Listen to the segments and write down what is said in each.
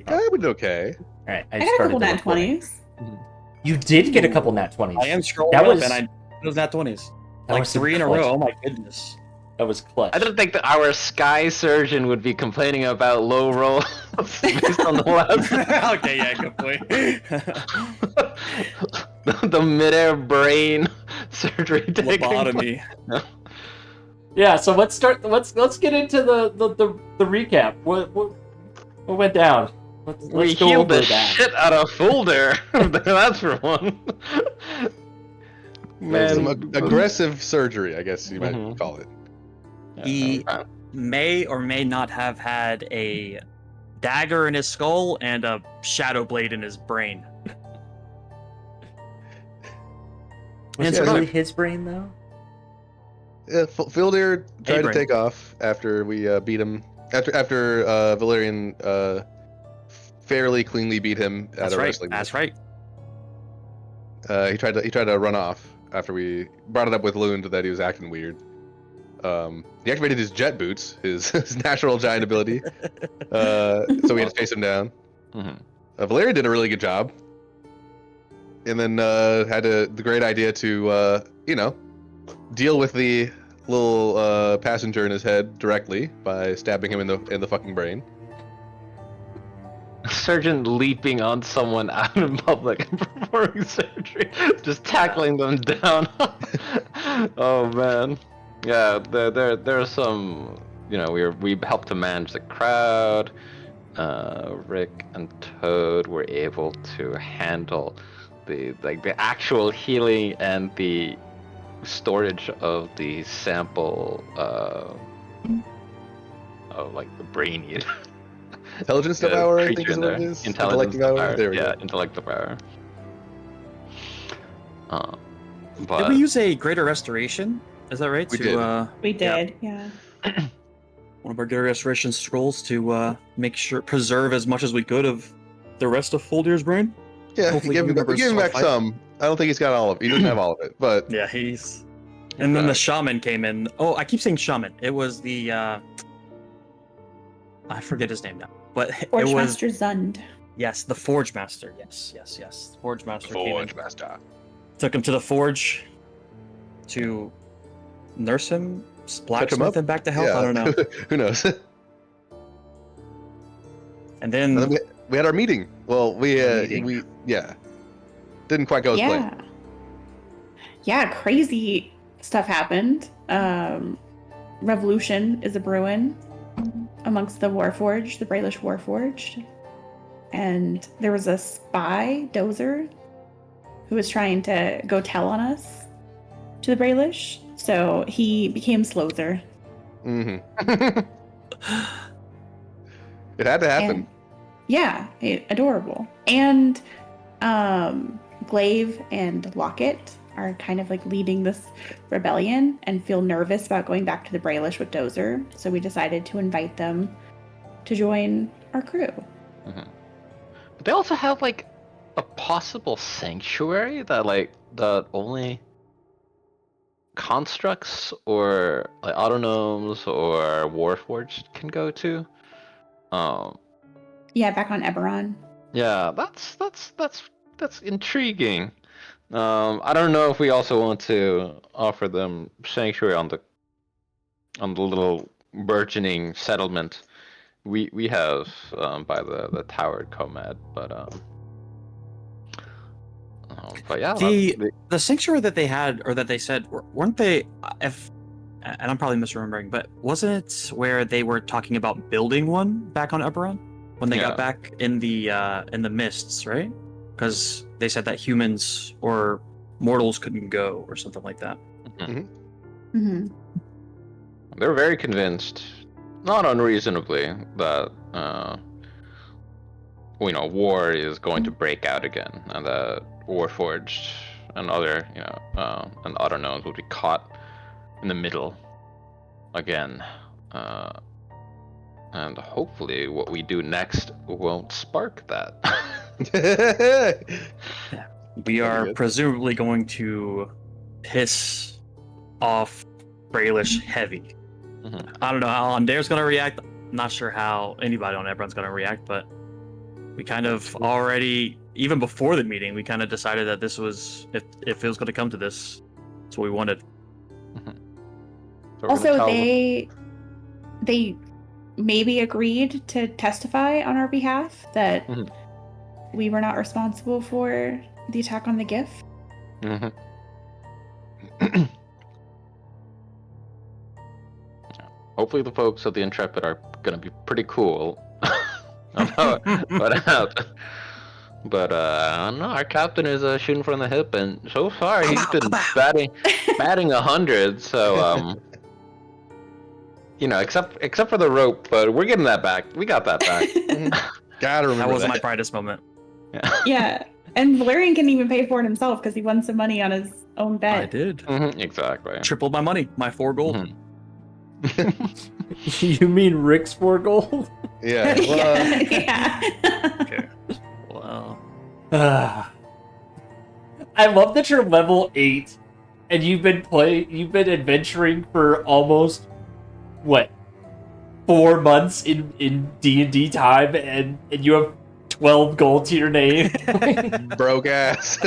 I would okay. All right, I got a couple nat 20s. You did get a couple nat 20s. I am scrolling That up was- and I those nat 20s. That Like was some 3 in a clutch. row. Oh my goodness. That was clutch. I don't think that our sky surgeon would be complaining about low rolls based on the last. Okay, yeah, good point. The midair brain surgery taking Lobotomy. Yeah, so let's get into the recap. What went down? Let's We go healed over the that. shit out of Folder. That's for one. Some Man, aggressive surgery, I guess you might Mhm. call it. He may or may not have had a dagger in his skull and a shadow blade in his brain. Was And it so- really his brain though? Yeah, Fildir tried to Eberron. take off after we beat him. After Valerian fairly cleanly beat him at That's a right. wrestling match. That's right. He tried to run off after we brought it up with Lund that he was acting weird. He activated his jet boots, his natural giant ability. So we had to face him down. Mhm. Valerian did a really good job, and then had the great idea to deal with the little passenger in his head directly by stabbing him in the fucking brain. surgeon leaping on someone out in public and performing surgery, just tackling them down. Oh man, yeah. There are some. You know, we helped to manage the crowd. Rick and Toad were able to handle the actual healing and the storage of the sample of like the brain Intelligence devour, I think is what it is. Intellect devour. There we yeah, go. intellect devour. Did But we use a greater restoration? Is that right? We did. We did, yeah. One of our greater restoration scrolls to make sure preserve as much as we could of the rest of Foldir's brain. Yeah, Hopefully give he him remembers back fight. some. I don't think he's got all of it. He doesn't have all of it, but Yeah, he's. And then the shaman came in. Oh, I keep saying shaman. It was the. I forget his name now, but Forge it was Master Zund. yes, the Forge Master. Yes. The Forge Master came in. Master. Took him to the forge to nurse him, blacksmith up? him back to health. Yeah. I don't know. Who knows? And then And then we had our meeting. Well, Meeting. we didn't quite go as planned. Yeah, crazy stuff happened. Revolution is a brewing amongst the Warforged, the Braelish Warforged. And there was a spy, Dozer, who was trying to go tell on us to the Braelish. So he became Slozer. Mm-hmm. It had to happen. And, yeah, adorable. And Glaive and Locket are kind of like leading this rebellion and feel nervous about going back to the Braelish with Dozer. So we decided to invite them to join our crew. But they also have like a possible sanctuary that only constructs or like autonomes or warforged can go to. Yeah, back on Eberron. Yeah, that's intriguing. I don't know if we also want to offer them sanctuary on the little burgeoning settlement we have by the towered Comad, but yeah, the sanctuary that they had, or that they said, weren't they? If and I'm probably misremembering, but wasn't it where they were talking about building one back on Eberron when they got back in the mists, right? Because they said that humans or mortals couldn't go or something like that. Mm-hmm. They were very convinced, not unreasonably, that war is going to break out again, and that Warforged and other and autonomes will be caught in the middle again, and hopefully what we do next won't spark that. We are good. presumably going to piss off Braelish heavy. Mhm. I don't know how Onder's going to react. I'm not sure how anybody on Eberron's going to react, but We kind of already, even before the meeting, we kind of decided that this was, if it was going to come to this, that's what we wanted. So we're gonna Also, tell them- they maybe agreed to testify on our behalf that Mhm. we were not responsible for the attack on the gift. Mhm. Hopefully the folks of the Intrepid are gonna be pretty cool about out. But I don't know. Our captain is shooting from the hip, and so far he's been batting 100. So except for the rope, but we're getting that back. We got that back. Gotta remember That was that. my brightest moment. Yeah, and Valerian can even pay for it himself because he won some money on his own bet. I did. Exactly. Tripled my money, my 4 gold. Mhm. You mean Rick's 4 gold? Yeah. Well, Yeah. Okay. Well, I love that you're level 8 and you've been adventuring for almost 4 months in D&D time and you have 12 gold to your name. broke ass.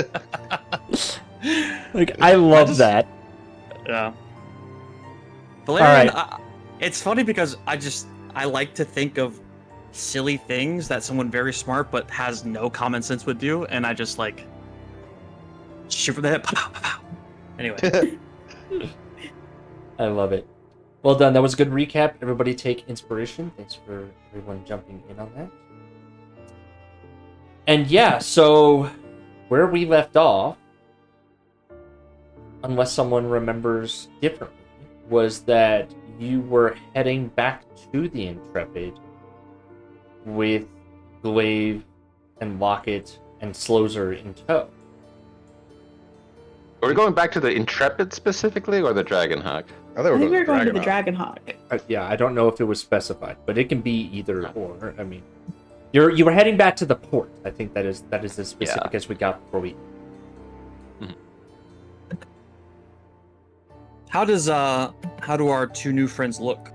I love that. yeah. Valerian, Alright. it's funny because I like to think of silly things that someone very smart but has no common sense would do, and I just shoot from the hip. Pow, pow, pow. Anyway. I love it. Well done. That was a good recap. Everybody take inspiration. Thanks for everyone jumping in on that. And yeah, so where we left off, unless someone remembers differently, was that you were heading back to the Intrepid with Glaive and Locket and Slozer in tow. Are we going back to the Intrepid specifically, or the Dragonhawk? I I think we were going to the Dragonhawk. Dragonhawk. Yeah, I don't know if it was specified, but it can be either or. I mean, you were heading back to the port. I think that is as specific as we got before we. How do our 2 new friends look?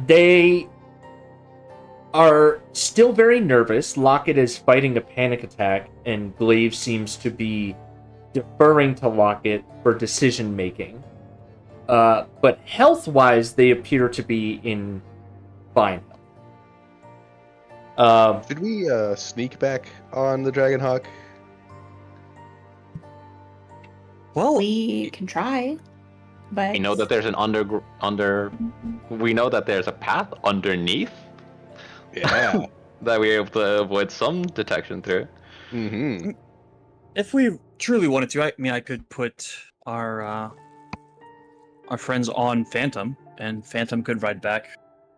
They are still very nervous. Locket is fighting a panic attack, and Glaive seems to be deferring to Locket for decision making. But health-wise, they appear to be in fine health. Did we sneak back on the Dragonhawk? Well, We can try, but We know that there's an We know that there's a path underneath Yeah. that we're able to avoid some detection through. Mm-hmm. if we truly wanted to, I could put our friends on Phantom, and Phantom could ride back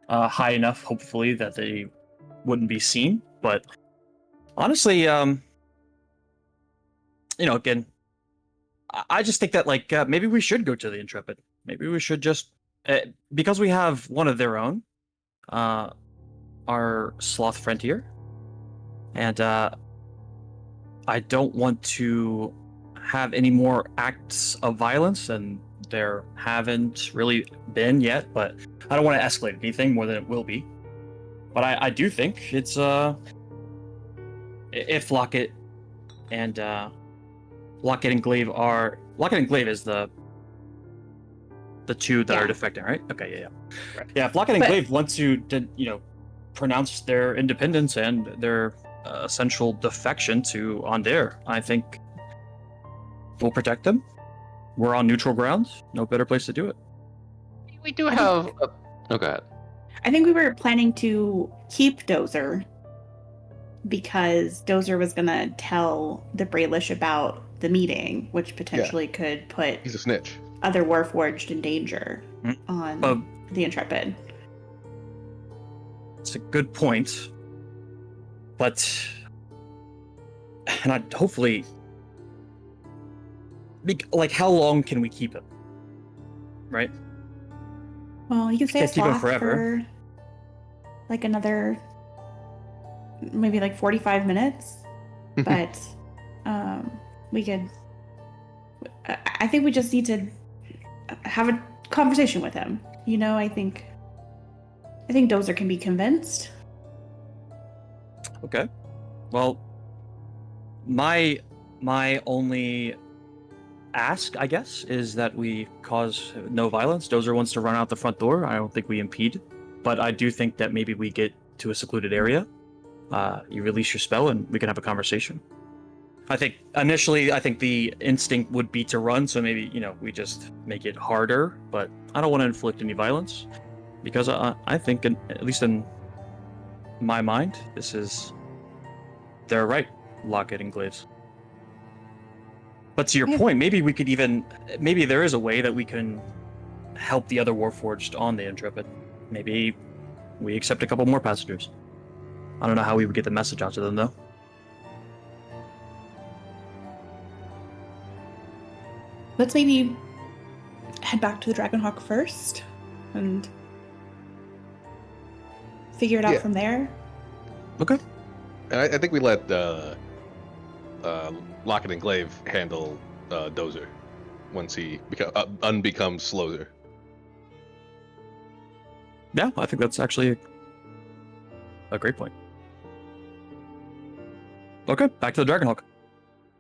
high enough, hopefully, that they wouldn't be seen. But honestly, again, I just think that maybe we should go to the Intrepid. Maybe we should just because we have one of their own, our Sloth Frontier, and I don't want to have any more acts of violence, and there haven't really been yet, but I don't want to escalate anything more than it will be. But I do think it's if Locket and Glaive is the 2 that are defecting, right? Okay, yeah. Right. Yeah, if Locket and Glaive want to pronounce their independence and their essential defection to Ondair, I think we'll protect them. We're on neutral grounds. No better place to do it. We do have. Oh, go ahead. I think we were planning to keep Dozer because Dozer was going to tell the Braylish about the meeting, which potentially could put He's a snitch. other Warforged in danger on the Intrepid. It's a good point. But, and I'd hopefully, how long can we keep him? Right? Well, you can stay Can't a keep him sloth forever. for another maybe 45 minutes, but we could. I think we just need to have a conversation with him. I think Dozer can be convinced. Okay. Well, my only ask, I guess, is that we cause no violence. Dozer wants to run out the front door. I don't think we impede, but I do think that maybe we get to a secluded area. You release your spell, and we can have a conversation. I think initially, the instinct would be to run, so maybe we just make it harder. But I don't want to inflict any violence because I think, at least in my mind, they're right, Lockett and Glaives. But to your point, maybe there is a way that we can help the other Warforged on the Intrepid. Maybe we accept a couple more passengers. I don't know how we would get the message out to them, though. Let's maybe head back to the Dragonhawk first and figure it out from there. Okay. And I think we let Lockett and Glaive handle Dozer once he unbecomes Slozer. Yeah, I think that's actually a great point. Okay, back to the Dragonhawk.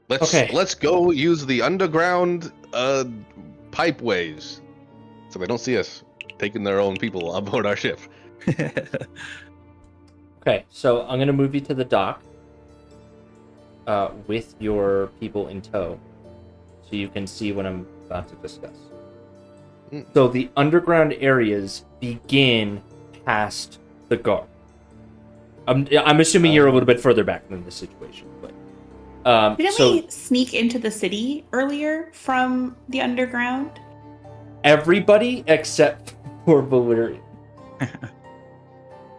Let's go use the underground pipeways so they don't see us taking their own people on board our ship. Okay, so I'm gonna move you to the dock with your people in tow, so you can see what I'm about to discuss. So the underground areas begin past the guard. I'm assuming you're a little bit further back than this situation, but Didn't we sneak into the city earlier from the underground? Everybody except for Valerian.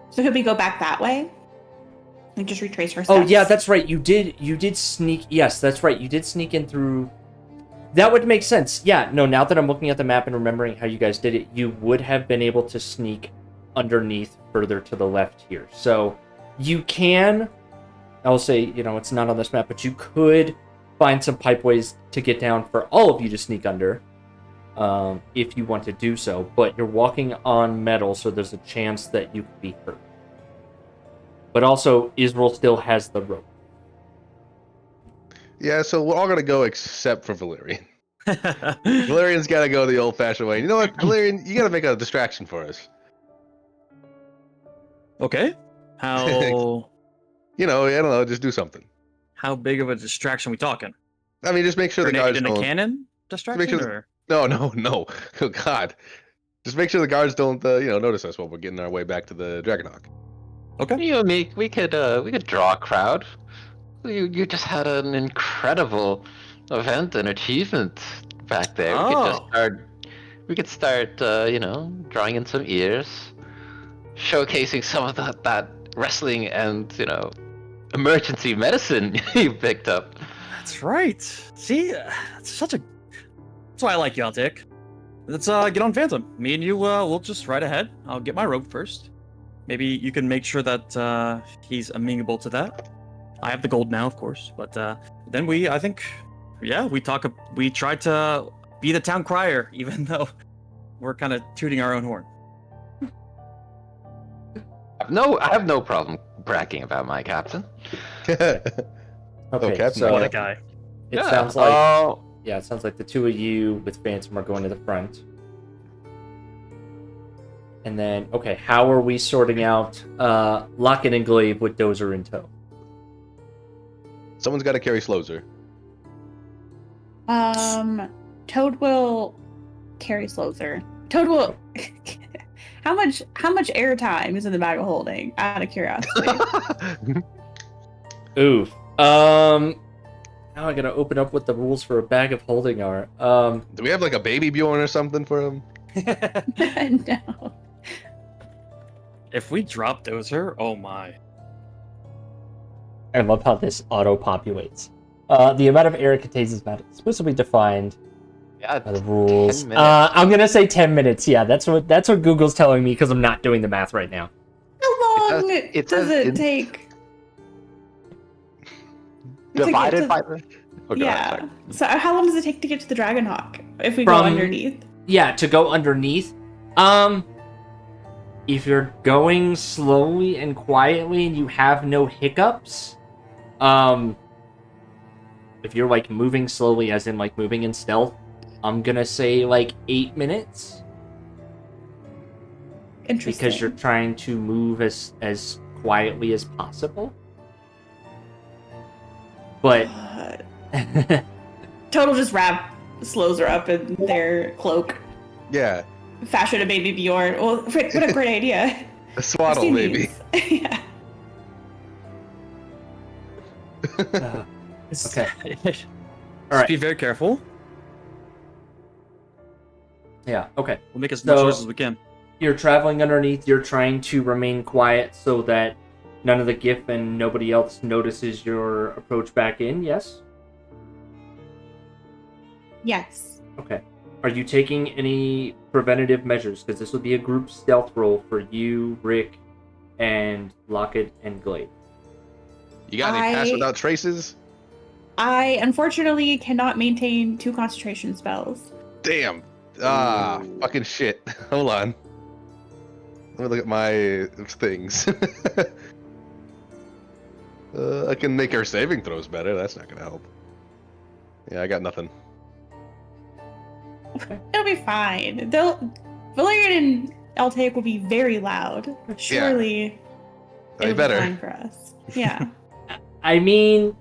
So could we go back that way? And just retrace our steps? Oh yeah, that's right. You did sneak. Yes, that's right. You did sneak in through. That would make sense. Yeah, no, now that I'm looking at the map and remembering how you guys did it, you would have been able to sneak underneath further to the left here. So you can, I'll say, it's not on this map, but you could find some pipeways to get down for all of you to sneak under, if you want to do so. But you're walking on metal, so there's a chance that you could be hurt. But also, Israel still has the rope. Yeah, so we're all gonna go except for Valerian. Valerian's gotta go the old-fashioned way. You know what, Valerian, you gotta make a distraction for us. Okay. How? I don't know, just do something. How big of a distraction we talking? I mean, just make sure the guards in a don't. cannon distraction? Or? No. Oh God, just make sure the guards don't, notice us while we're getting our way back to the Dragonhawk. Okay. You and me, we could draw a crowd. You just had an incredible event and achievement back there. We could start drawing in some ears, showcasing some of that wrestling and emergency medicine you picked up. That's right. See, that's why I like you, Dick. Let's get on Phantom. Me and you, we'll just ride ahead. I'll get my rope first. Maybe you can make sure that he's amenable to that. I have the gold now, of course, but then we tried to be the town crier, even though we're kind of tooting our own horn. I have no problem bragging about my captain. Okay, Captain, so What a guy. it sounds like the two of you with Phantom are going to the front. And then, okay, how are we sorting out Lockett and Glaive with Dozer in tow? Someone's got to carry Slozer. Toad will carry Slozer. Toad will. How much airtime is in the bag of holding? Out of curiosity. Ooh. Now I gotta open up what the rules for a bag of holding are. Do we have like a baby Bjorn or something for him? No. If we drop Dozer, oh my. I love how this auto-populates. The amount of air it contains is not explicitly defined Yeah, by the rules. 10 minutes. I'm gonna say 10 minutes. Yeah, that's what Google's telling me because I'm not doing the math right now. How long It does says it take? divided by the. Oh, go Yeah. ahead, So how long does it take to get to the Dragonhawk if we go underneath? Yeah, to go underneath. if you're going slowly and quietly and you have no hiccups, if you're like moving slowly, as in like moving in stealth, I'm gonna say like 8 minutes. Interesting. Because you're trying to move as quietly as possible. But Total just slows her up in their cloak. Yeah. Fashion a baby Bjorn. Well, Rick, what a great idea. A swaddle, maybe. Yeah. Okay. Just All right. be very careful. Yeah, okay. We'll make as much So- noise as we can. You're traveling underneath, you're trying to remain quiet so that none of the GIF and nobody else notices your approach back in, yes? Yes. Okay. Are you taking any preventative measures? Because this would be a group stealth roll for you, Rick, and Lockett and Glade. You got any pass without traces? I unfortunately cannot maintain 2 concentration spells. Damn. Fucking shit. Hold on. Let me look at my things. I can make our saving throws better. That's not gonna help. Yeah, I got nothing. It'll be fine. Valerian and Eltaic will be very loud. Surely They it'll better. be fine for us. Yeah. I mean,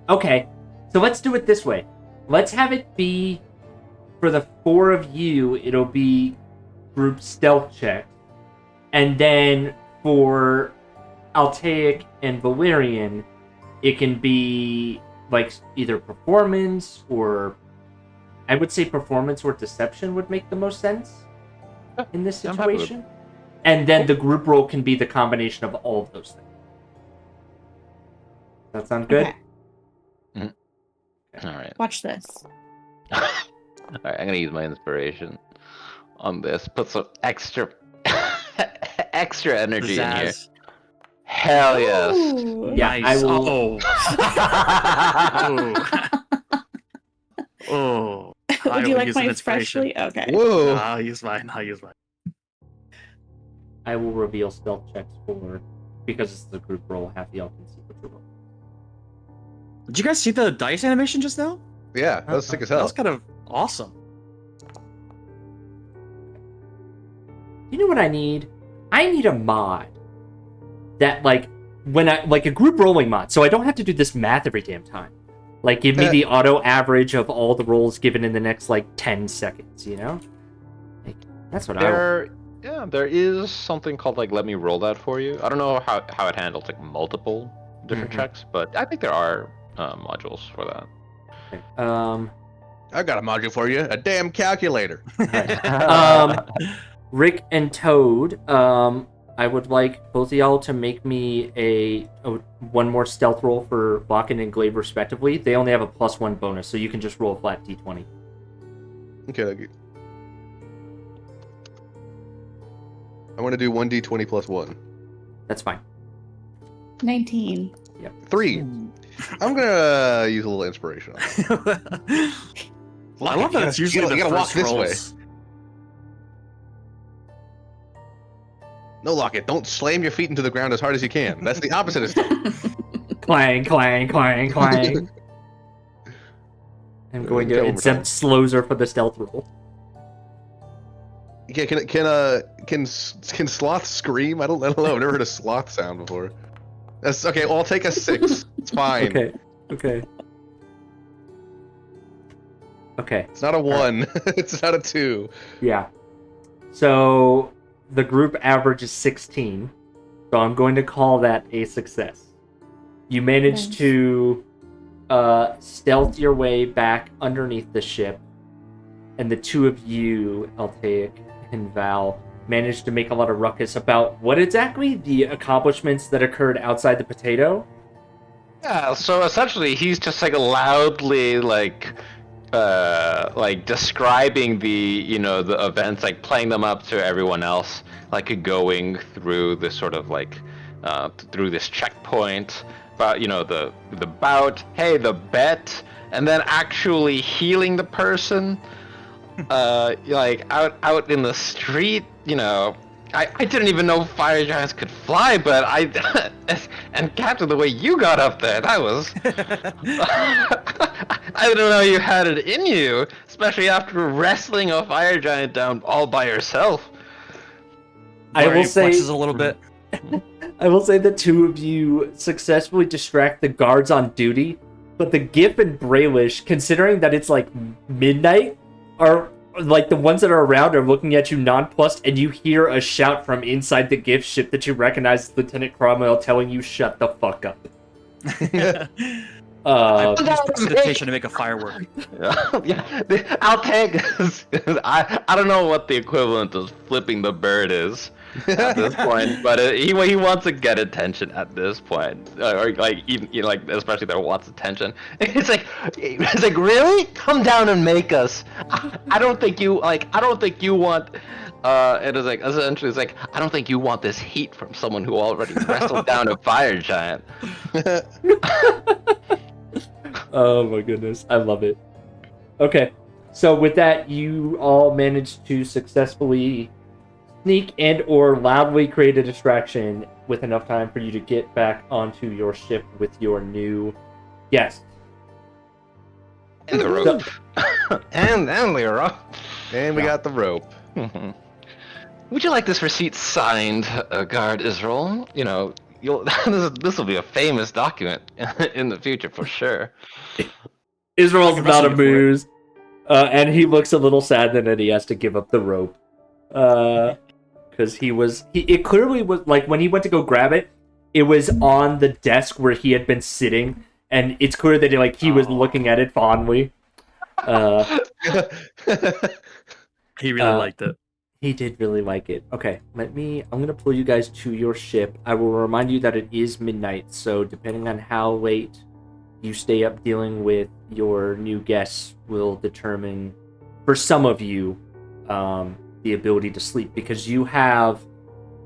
okay, so let's do it this way. Let's have it be, for the 4 of you, it'll be group stealth check. And then for Altaic and Valerian, it can be like either performance or, I would say performance or deception would make the most sense in this I'm happy with- situation. And then the group roll can be the combination of all of those things. That sound good? Okay. All right. Watch this. All right. I'm gonna use my inspiration on this. Put some extra energy in here. Pizzazz. Hell yes. Ooh. Yeah, Nice. I will. Oh. I Would you will like use an my inspiration. freshly? Okay. Whoa. I'll use mine. I will reveal stealth checks for, because it's the group roll, half the elf can see what you roll. Did you guys see the dice animation just now? Yeah, that was sick as That hell. was kind of awesome. You know what I need? I need a mod that, like, when I, like a group rolling mod, so I don't have to do this math every damn time. Like, give me the auto average of all the rolls given in the next, like, 10 seconds, you know? Like, that's what I want. There is something called like let me roll that for you. I don't know how it handles like multiple different Mhm. checks, but I think there are modules for that. Okay. I got a module for you. A damn calculator. Rick and Toad, I would like both of y'all to make me one more stealth roll for Locken and Glaive respectively. They only have a +1 bonus, so you can just roll a flat d20. Okay. I want to do 1d20 plus 1. That's fine. 19. 3. I'm gonna use a little inspiration on that. I love that it's usually the you gotta walk first this way. rolls. No, Lockett, don't slam your feet into the ground as hard as you can. That's the opposite of stealth. Clang, clang, clang, clang. I'm going to Kill him exempt Slozer for the stealth roll. Yeah, can sloth scream? I don't know. I've never heard a sloth sound before. That's okay. Well, I'll take a 6. It's fine. Okay. It's not a 1. It's not a 2. Yeah. So the group average is 16. So I'm going to call that a success. You managed Nice. to stealth your way back underneath the ship, and the 2 of you, Altaic and Val, managed to make a lot of ruckus about what exactly the accomplishments that occurred outside the potato. Yeah, so essentially he's just like loudly like describing the the events, like playing them up to everyone else, like going through this sort of like through this checkpoint about the bout, hey, the bet, and then actually healing the person like out in the street, I didn't even know fire giants could fly, but and Captain, the way you got up there, that was I didn't know you had it in you, especially after wrestling a fire giant down all by yourself. I will Barry say, flexes a little bit. I will say the two of you successfully distract the guards on duty, but the Gif and Brailish, considering that it's like midnight, are like the ones that are around are looking at you nonplussed, and you hear a shout from inside the Gif ship that you recognize as Lieutenant Cromwell telling you shut the fuck up. I use precipitation to make a firework. Yeah, I'll take this. I don't know what the equivalent of flipping the bird is at this point, but he wants to get attention at this point, or like even like especially that wants attention. It's like really come down and make us. I don't think you want. It is like essentially it's like I don't think you want this heat from someone who already wrestled down a fire giant. Oh my goodness, I love it. Okay, so with that, you all managed to successfully sneak and or loudly create a distraction with enough time for you to get back onto your ship with your new guest. And the rope. and the rope. And we got the rope. Would you like this receipt signed, Guard Israel? You know, this will be a famous document in the future for sure. Israel's Like about to wrestling for it. move, and he looks a little sad that he has to give up the rope. Because it clearly was, like, when he went to go grab it, it was on the desk where he had been sitting, and it's clear that he was looking at it fondly. He really liked it. He did really like it. Okay, I'm going to pull you guys to your ship. I will remind you that it is midnight, so depending on how late you stay up dealing with your new guests will determine, for some of you, the ability to sleep, because you have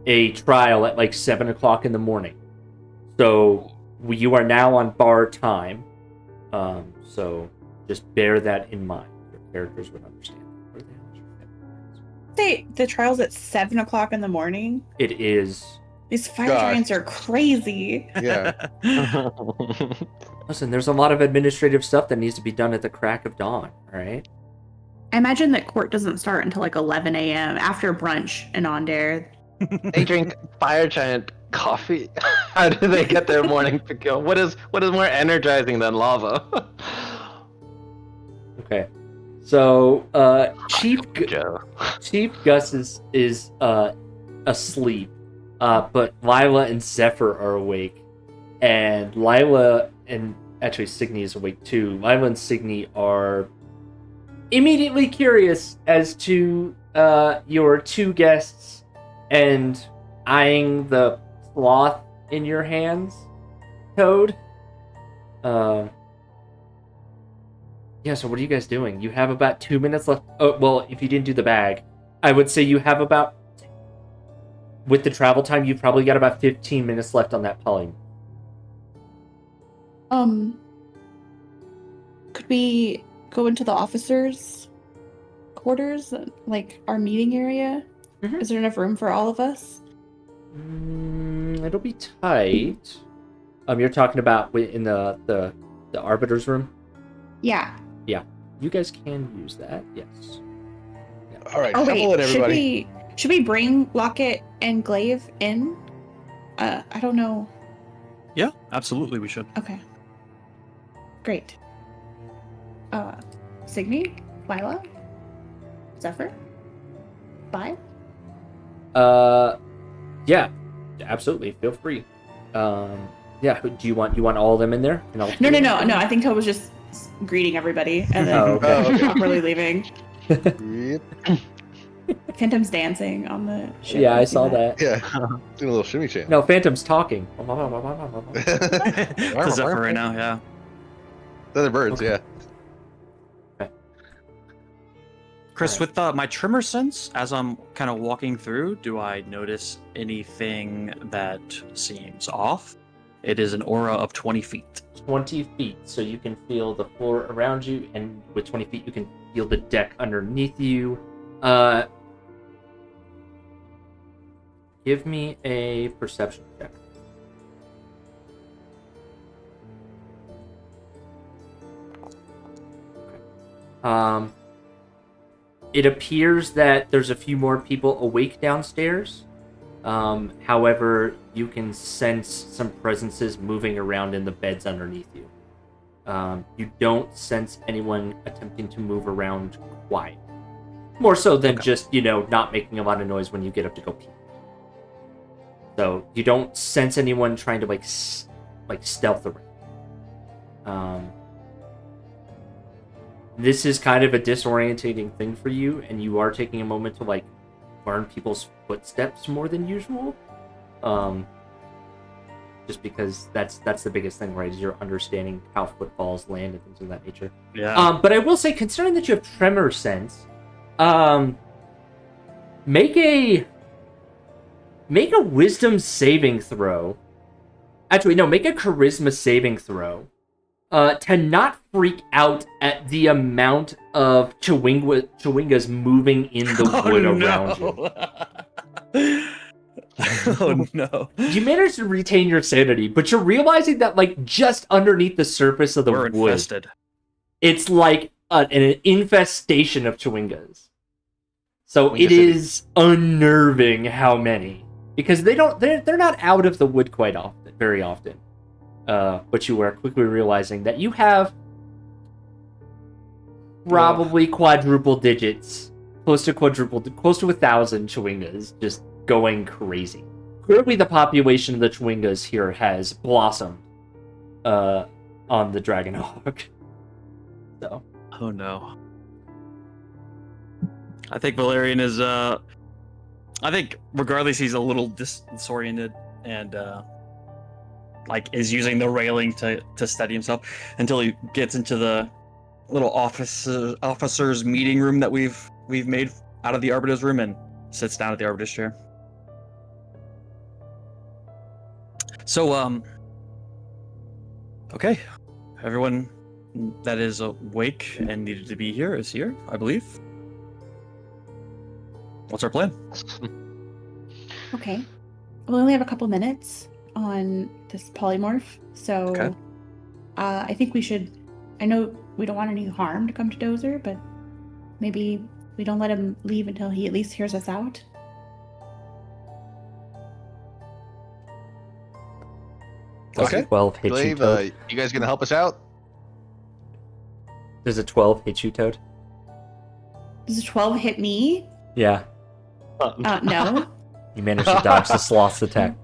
a trial at like 7 o'clock in the morning. So you are now on bar time. So just bear that in mind. Your characters would understand. Where the hell is your head? The trial's at 7 o'clock in the morning. It is. These fire Gosh. giants are crazy. Yeah. Listen, there's a lot of administrative stuff that needs to be done at the crack of dawn, all right? I imagine that court doesn't start until like 11 a.m. after brunch in Ondair. They drink fire giant coffee. How do they get their morning to go? What is more energizing than lava? Okay. So, Chief Joe. Gus is asleep, but Lila and Zephyr are awake, and Lila and actually Signy is awake too. Lila and Signy are immediately curious as to your two guests and eyeing the cloth in your hands, Toad. Yeah, so what are you guys doing? You have about 2 minutes left. Oh, well, if you didn't do the bag, I would say you have about, with the travel time, you've probably got about 15 minutes left on that poly. Could we go into the officers' quarters, like our meeting area? Mhm. Is there enough room for all of us? It'll be tight. You're talking about in the arbiter's room? Yeah. You guys can use that, yes. All right, Oh shuffle it, wait, everybody. should we bring Locket and Glaive in? I don't know. Yeah, absolutely, we should. Okay. Great. Signy, Lila, Zephyr, Five. Yeah, absolutely. Feel free. Yeah. Do you want all of them in there? And No. I think Toad was just greeting everybody and then Oh, okay. awkwardly leaving. Yep. Phantom's dancing on the ship. Yeah, I You see saw that. Yeah, doing a little shimmy chant. No, Phantom's talking. To Zephyr right now, yeah. The other birds, Okay. yeah. Chris, Alright. with my trimmer sense, as I'm kind of walking through, do I notice anything that seems off? It is an aura of 20 feet. 20 feet, so you can feel the floor around you, and with 20 feet, you can feel the deck underneath you. give me a perception check. It appears that there's a few more people awake downstairs. However, you can sense some presences moving around in the beds underneath you. You don't sense anyone attempting to move around quiet. More so than just, not making a lot of noise when you get up to go pee. So you don't sense anyone trying to stealth around. This is kind of a disorientating thing for you, and you are taking a moment to learn people's footsteps more than usual. Just because that's the biggest thing, right? Is you're understanding how footfalls land and things of that nature. Yeah. But I will say, considering that you have tremor sense, make a wisdom saving throw. Actually, no, make a charisma saving throw. To not freak out at the amount of chewingas moving in the wood around you. Oh no. You managed to retain your sanity, but you're realizing that just underneath the surface of the We're wood, infested. it's like an infestation of chewingas. So Chewinga it City. is unnerving how many, because they're not out of the wood very often. But you are quickly realizing that you have probably quadruple digits, close to 1,000 chewingas just going crazy. Clearly, the population of the chewingas here has blossomed on the Dragonhawk. So, Oh no. I think Valerian is I think regardless he's a little disoriented and is using the railing to steady himself until he gets into the little officers meeting room that we've made out of the Arbiter's room and sits down at the Arbiter's chair. So okay, everyone that is awake and needed to be here is here, I believe. What's our plan? Okay. We only have a couple minutes on this polymorph, so Okay. I think we should. I know we don't want any harm to come to Dozer, but maybe we don't let him leave until he at least hears us out. does Okay. a 12 hit you, Glaive, Toad? you guys gonna help us out? Does a 12 hit you, Toad? Does a 12 hit me? Yeah. No. You managed to dodge the sloth's attack.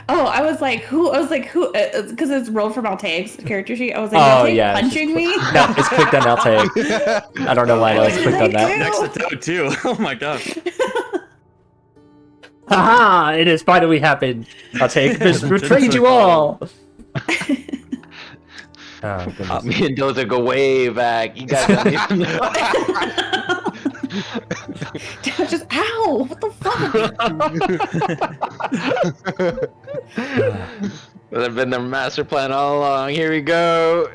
Oh, I was like, who? Because it's rolled from Altair's character sheet. I was like, Oh, Altair yeah, it's punching me? No, it's clicked on Altair. I don't know why I was clicked on that. Next to Toad too. Oh my gosh. Haha! It has finally happened. Altair has betrayed you all! Oh, goodness. Me and Dozer go way back. You guys don't even know. Just, ow! What the fuck? That's been their master plan all along. Here we go.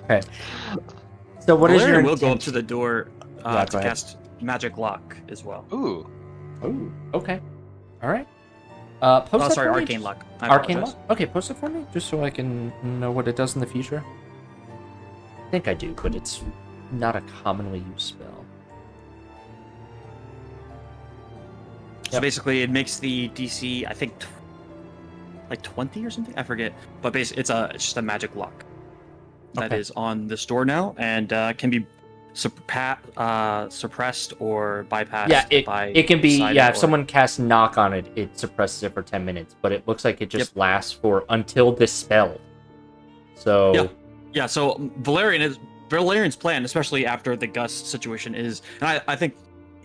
Okay. So what is your Valerian will go up intent? to the door Yeah, to go ahead. cast magic lock as well. Ooh. Ooh, okay. Alright. Post Oh, that sorry, for me. arcane lock. I Arcane apologize. lock? Okay, post it for me, just so I can know what it does in the future. I think I do, but it's not a commonly used spell. So Yep. basically, it makes the DC, I think, 20 or something. I forget. But basically, it's just a magic lock that Okay. is on this door now and can be suppressed or bypassed. Yeah, by it can be, side yeah, or- if someone casts knock on it, it suppresses it for 10 minutes, but it looks like it just lasts for until dispelled. So, Yeah. Yeah, so Valerian's plan, especially after the Gus situation, is, and I think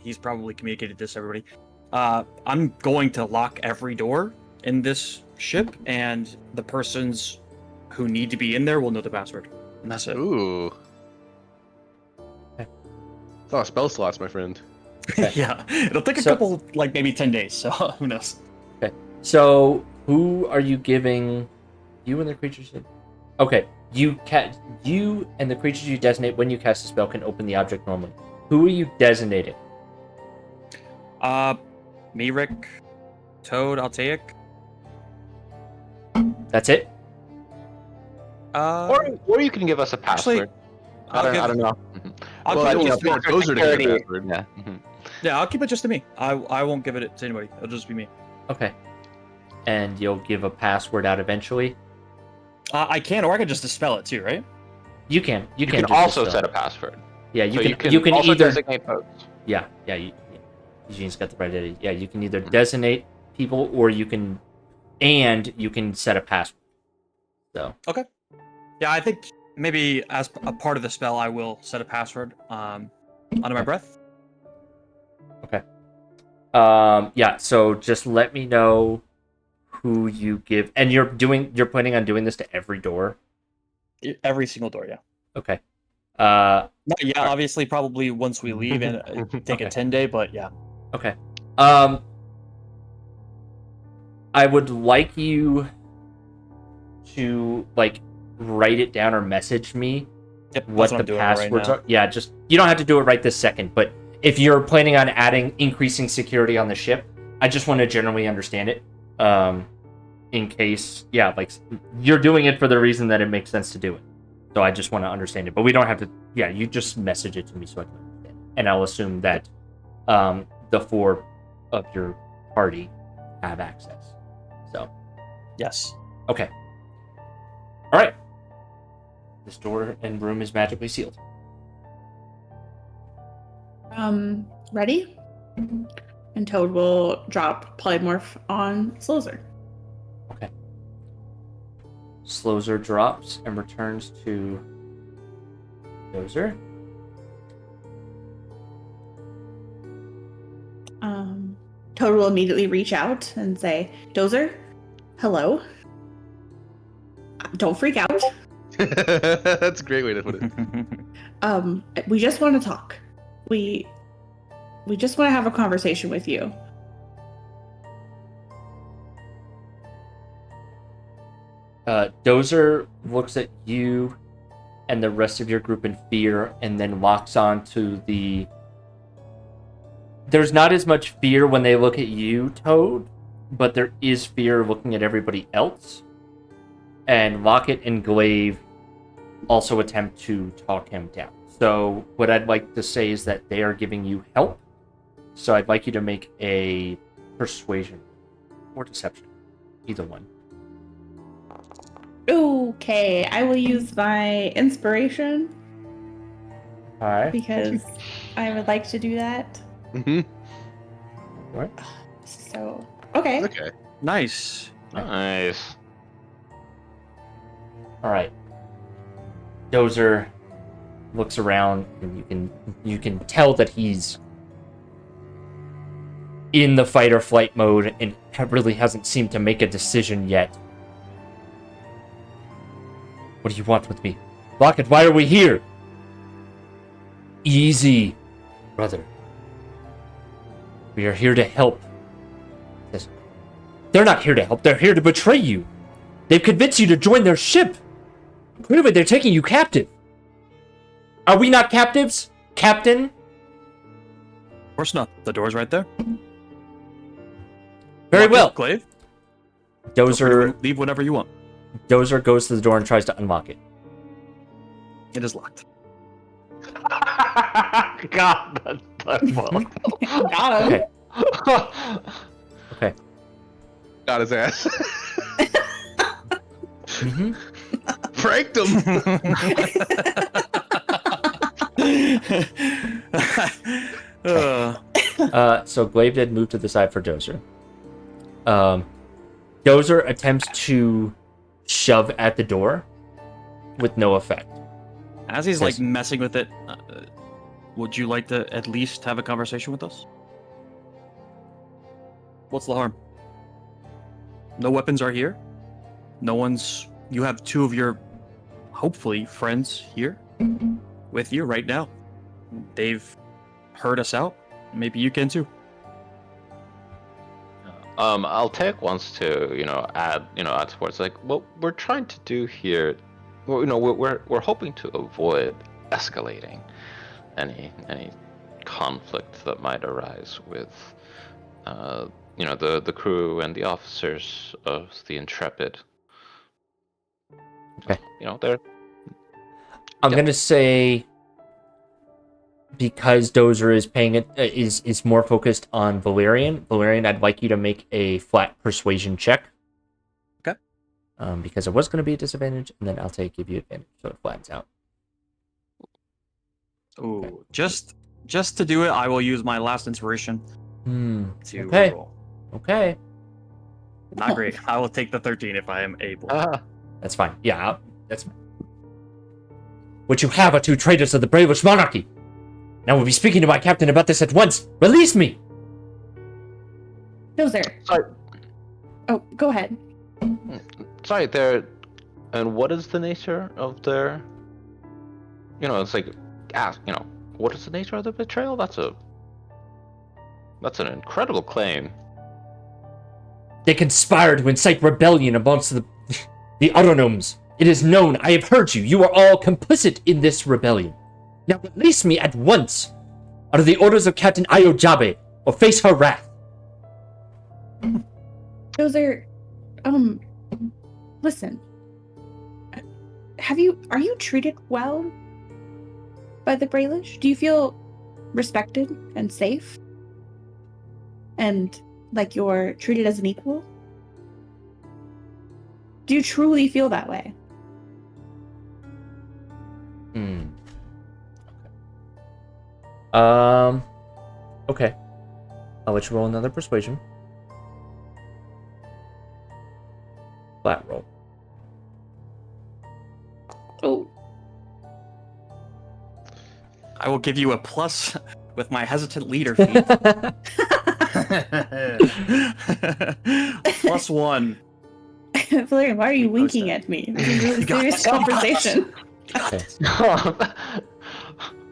he's probably communicated this to everybody. I'm going to lock every door in this ship, and the persons who need to be in there will know the password, and that's it. Ooh. Okay. It's a lot of spell slots, my friend. Yeah, it'll take a So- couple, maybe 10 days. So who knows? so who are you giving? You and the creatures. Okay, you and the creatures you designate when you cast a spell can open the object normally. Who are you designating? Me, Rick, Toad, Altaic. That's it. Or you can give us a password. Actually, I don't know. I'll Well, I keep think it it's just for Dozer to get a security. password. Yeah. yeah, I'll keep it just to me. I won't give it to anybody. It'll just be me. Okay. And you'll give a password out eventually. I can, or I can just dispel it too, right? You can. You can can just also dispel. set a password. Yeah, you So can. You can also either. designate votes. Yeah. Eugene's got the right idea. Yeah, you can either designate people or you can set a password. So. Okay. Yeah, I think maybe as a part of the spell, I will set a password under my breath. Okay. Yeah. So just let me know who you give, and you're planning on doing this to every door. Every single door, yeah. Okay. Not yet, obviously, probably once we leave and take a 10-day, but yeah. Okay. I would like you to write it down or message me Yep, what I'm the doing passwords right are. Yeah, just you don't have to do it right this second, but if you're planning on increasing security on the ship, I just want to generally understand it. In case, you're doing it for the reason that it makes sense to do it. So I just want to understand it, but we don't have to. Yeah, you just message it to me so I can understand it, and I'll assume that the 4 of your party have access. So, Yes. okay. All right. This door and room is magically sealed. Ready? And Toad will drop polymorph on Slozer. Okay. Slozer drops and returns to Dozer. Toad will immediately reach out and say, Dozer, hello. Don't freak out. That's a great way to put it. We just want to talk. We just want to have a conversation with you. Dozer looks at you and the rest of your group in fear and then locks on to the... There's not as much fear when they look at you, Toad, but there is fear looking at everybody else. And Locket and Glaive also attempt to talk him down. So what I'd like to say is that they are giving you help. So I'd like you to make a persuasion or deception. Either one. Okay, I will use my inspiration. All right. Because I would like to do that. Mm-hmm. What? So, okay. Okay. Nice. Nice. All right. Dozer looks around, and you can tell that he's in the fight or flight mode, and really hasn't seemed to make a decision yet. What do you want with me, Locket? Why are we here? Easy, brother. We are here to help. They're not here to help. They're here to betray you. They've convinced you to join their ship. Clearly, they're taking you captive. Are we not captives, Captain? Of course not. The door's right there. Very Lock well. it, Glaive. Feel free Dozer to leave whenever you want. goes to the door and tries to unlock it. It is locked. God, that's well. Got him. Okay. Okay. Got his ass. Mm-hmm. Pranked him. So Glaive did move to the side for Dozer. Dozer attempts to shove at the door with no effect. As he's Yes. messing with it, would you like to at least have a conversation with us? What's the harm? No weapons are here. No one's. You have 2 of your, hopefully, friends here with you right now. They've heard us out. Maybe you can too. Altaic wants to, add towards what we're trying to do here. Well, we're hoping to avoid escalating any conflict that might arise with the crew and the officers of the Intrepid. Okay. They're I'm Yeah. gonna say because Dozer is paying it is more focused on Valerian. Valerian, I'd like you to make a flat persuasion check. Okay. Because it was going to be a disadvantage, and then I'll give you advantage, so it flattens out. Ooh, Okay. just to do it, I will use my last inspiration to Okay. roll. Okay. Not great. I will take the 13 if I am able. That's fine. Yeah, that's fine. What you have are two traitors of the Bravish monarchy. Now we'll be speaking to my captain about this at once. Release me! Dozer. Sorry. Oh, go ahead. Sorry, and what is the nature of their? It's like, ask. What is the nature of the betrayal? That's an incredible claim. They conspired to incite rebellion amongst the autonomes. It is known. I have heard you. You are all complicit in this rebellion. Now release me at once, under the orders of Captain Ayojabe, or face her wrath. Dozer, listen. Are you treated well by the Brailish? Do you feel respected and safe? And like you're treated as an equal? Do you truly feel that way? Okay. I'll let you roll another persuasion. Flat roll. Oh. I will give you a plus with my hesitant leader feat. +1. Valerian, why are you Post winking it. at me? This is a really Got serious this, got this. conversation. Okay.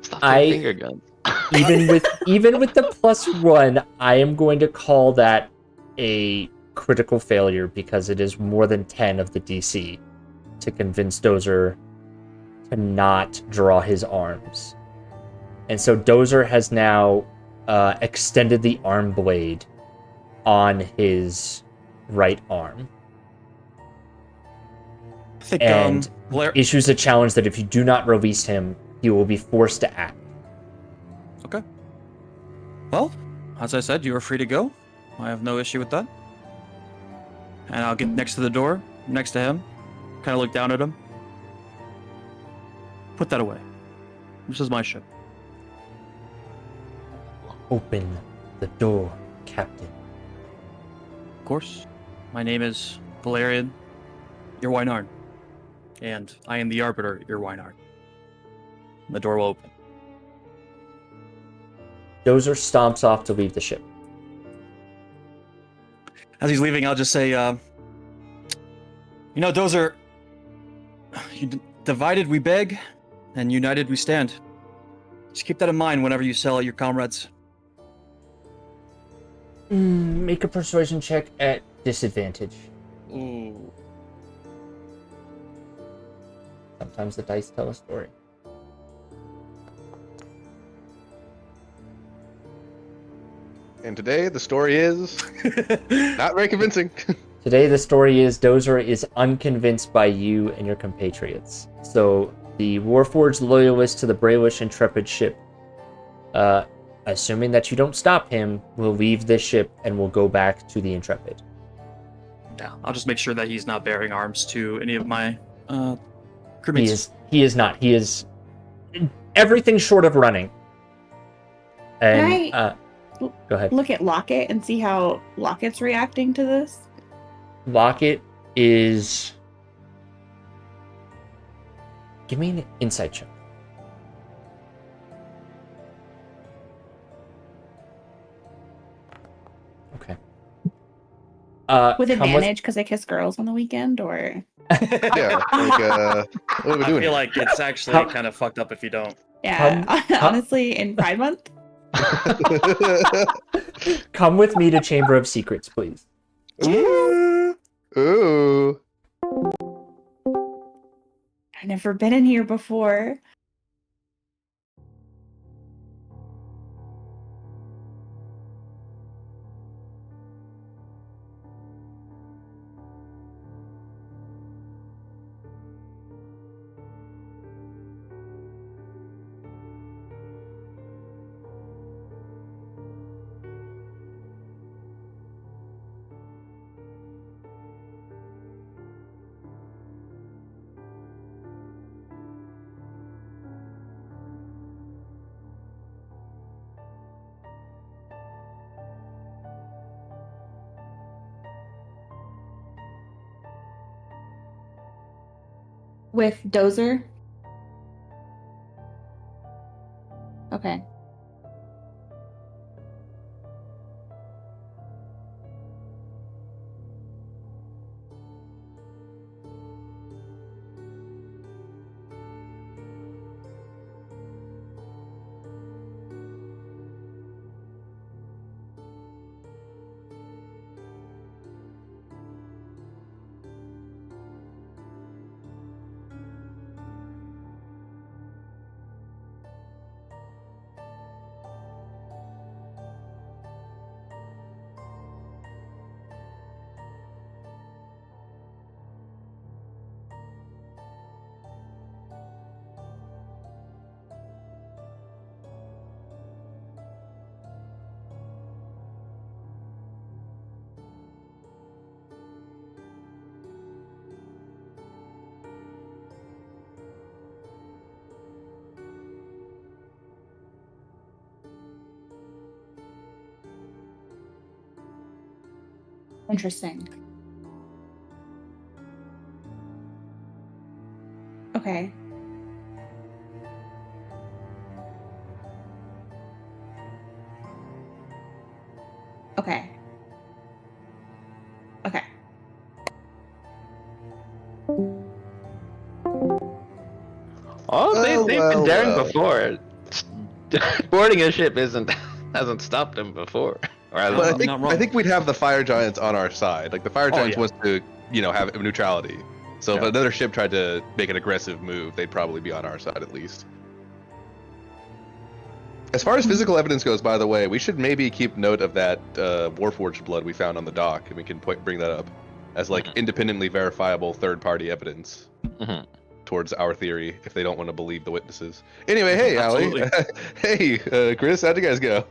Stop I- doing finger guns. even with the +1, I am going to call that a critical failure because it is more than 10 of the DC to convince Dozer to not draw his arms. And so Dozer has now extended the arm blade on his right arm I think, and issues a challenge that if you do not release him, he will be forced to act. Okay. Well, as I said, you are free to go. I have no issue with that. And I'll get next to the door, next to him, kind of look down at him. Put that away. This is my ship. Open the door, Captain. Of course. My name is Valerian, your Wynard. And I am the Arbiter, your Wynard. The door will open. Dozer stomps off to leave the ship. As he's leaving, I'll just say, Dozer, divided we beg, and united we stand. Just keep that in mind whenever you sell your comrades. Make a persuasion check at disadvantage. Ooh. Sometimes the dice tell a story. And today the story is not very convincing. Today the story is Dozer is unconvinced by you and your compatriots. So the Warforged loyalist to the Brailish Intrepid ship, assuming that you don't stop him, will leave this ship and will go back to the Intrepid. Yeah, I'll just make sure that he's not bearing arms to any of my crewmates. He is not. He is everything short of running. And Can go ahead. Look at Locket and see how Locket's reacting to this. Locket is. Give me an insight check. Okay. With advantage because I kiss girls on the weekend, or Yeah, like, what are we I doing? feel like it's actually kind of fucked up if you don't. yeah, honestly, in Pride Month. Come with me to Chamber of Secrets, please. Ooh. Ooh. I've never been in here before. With Dozer? Okay. Interesting. Okay. Okay. Okay. Oh, they've been daring well. before. Boarding a ship hasn't stopped them before. Or But Well, I I'm think not wrong. I think we'd have the fire giants on our side. Like the fire Oh, giants yeah. wants to, have neutrality. So if Yeah. another ship tried to make an aggressive move, they'd probably be on our side at least. As far as physical evidence goes, by the way, we should maybe keep note of that Warforged blood we found on the dock, and we can bring that up as like independently verifiable third-party evidence Mhm. towards our theory if they don't want to believe the witnesses. Anyway, hey, Allie. Absolutely. Hey, Chris, how'd you guys go?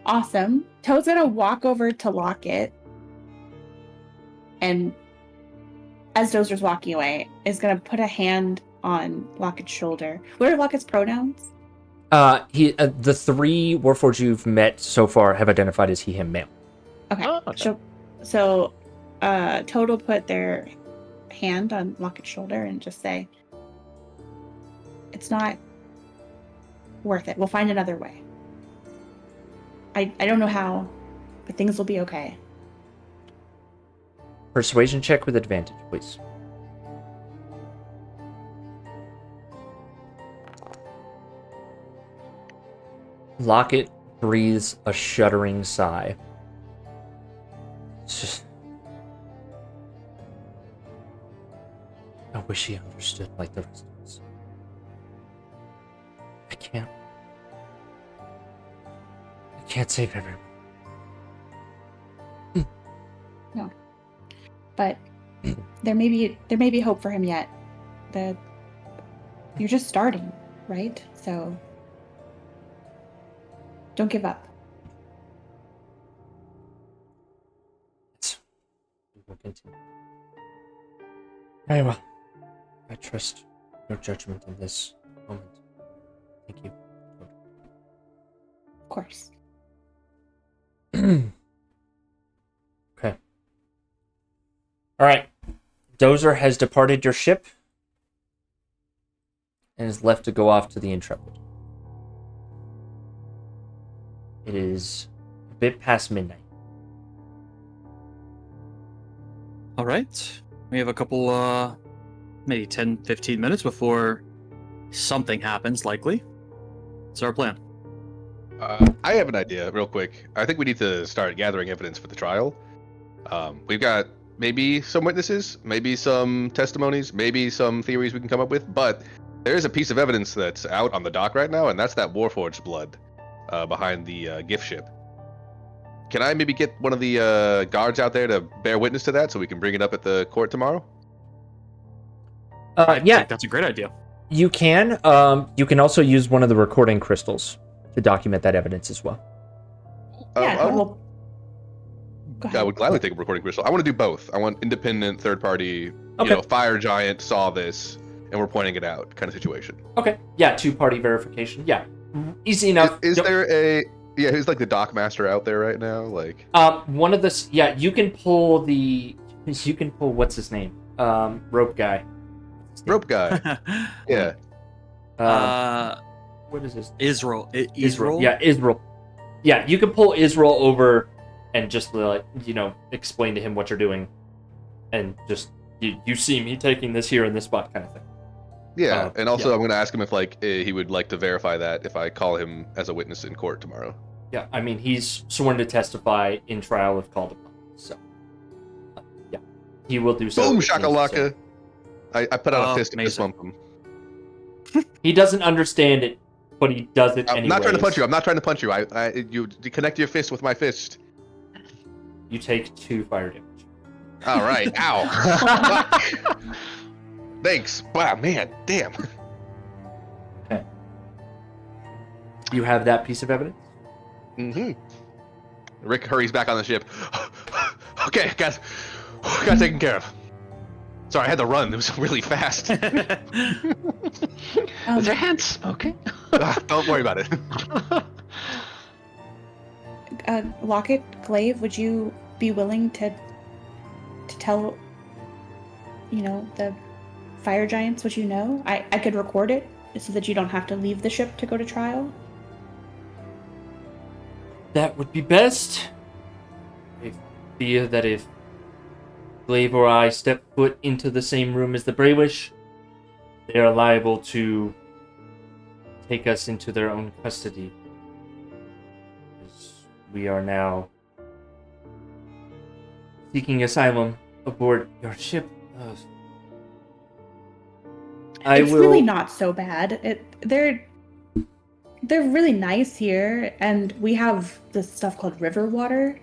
Awesome. Toad's gonna walk over to Locket, and as Dozer's walking away, is gonna put a hand on Locket's shoulder. What are Locket's pronouns? The three Warforged you've met so far have identified as he, him, male. Okay. Oh, okay. So, Toad will put their hand on Locket's shoulder and just say, "It's not worth it. We'll find another way. I don't know how, but things will be okay." Persuasion check with advantage, please. Locket breathes a shuddering sigh. It's just... I wish he understood like the rest of us. I can't save everyone. But there may be hope for him yet. You're just starting, right? So don't give up. We will continue. Very well. I trust your judgment in this moment. Thank you. Of course. Okay. All right. Dozer has departed your ship and is left to go off to the Intrepid. It is a bit past midnight. All right. We have a couple, maybe 10, 15 minutes before something happens, likely. What's our plan? I have an idea, real quick. I think we need to start gathering evidence for the trial. We've got maybe some witnesses, maybe some testimonies, maybe some theories we can come up with, but there is a piece of evidence that's out on the dock right now, and that's that Warforged blood behind the gift ship. Can I maybe get one of the guards out there to bear witness to that so we can bring it up at the court tomorrow? I Yeah, think that's a great idea. you can. You can also use one of the recording crystals to document that evidence as well. Yeah, I Go ahead. would gladly take a recording crystal. I want to do both. I want independent third party, Okay. fire giant saw this and we're pointing it out kind of situation. Okay. Yeah, two-party verification. Yeah. Easy enough. Is there who's like the dock master out there right now? Like One of the... Yeah, you can pull what's his name? rope guy. Rope guy. Yeah. What is this? Israel. Israel. Yeah, Israel. Yeah, you can pull Israel over and just like explain to him what you're doing, and just you see me taking this here in this spot kind of thing. Yeah, and also I'm going to ask him if he would like to verify that if I call him as a witness in court tomorrow. Yeah, I mean he's sworn to testify in trial if called upon. So yeah, he will do so. Boom if shakalaka! I put out a fist and fist amazing. bump him. He doesn't understand it, but he does it I'm anyways. not trying to punch you. I'm not trying to punch you. You connect your fist with my fist. You take 2 fire damage. All right. Ow. Fuck. Thanks. Wow, man. Damn. Okay. You have that piece of evidence? Mm-hmm. Rick hurries back on the ship. Okay, got taken care of. Sorry, I had to run. It was really fast. Is your hand smoking? Don't worry about it. Locket, Glaive, would you be willing to tell, the fire giants what you know? I could record it so that you don't have to leave the ship to go to trial. That would be best. I fear that if Glaive or I step foot into the same room as the Braywish, they are liable to take us into their own custody. As we are now seeking asylum aboard your ship. It's really not so bad. They're really nice here, and we have this stuff called river water.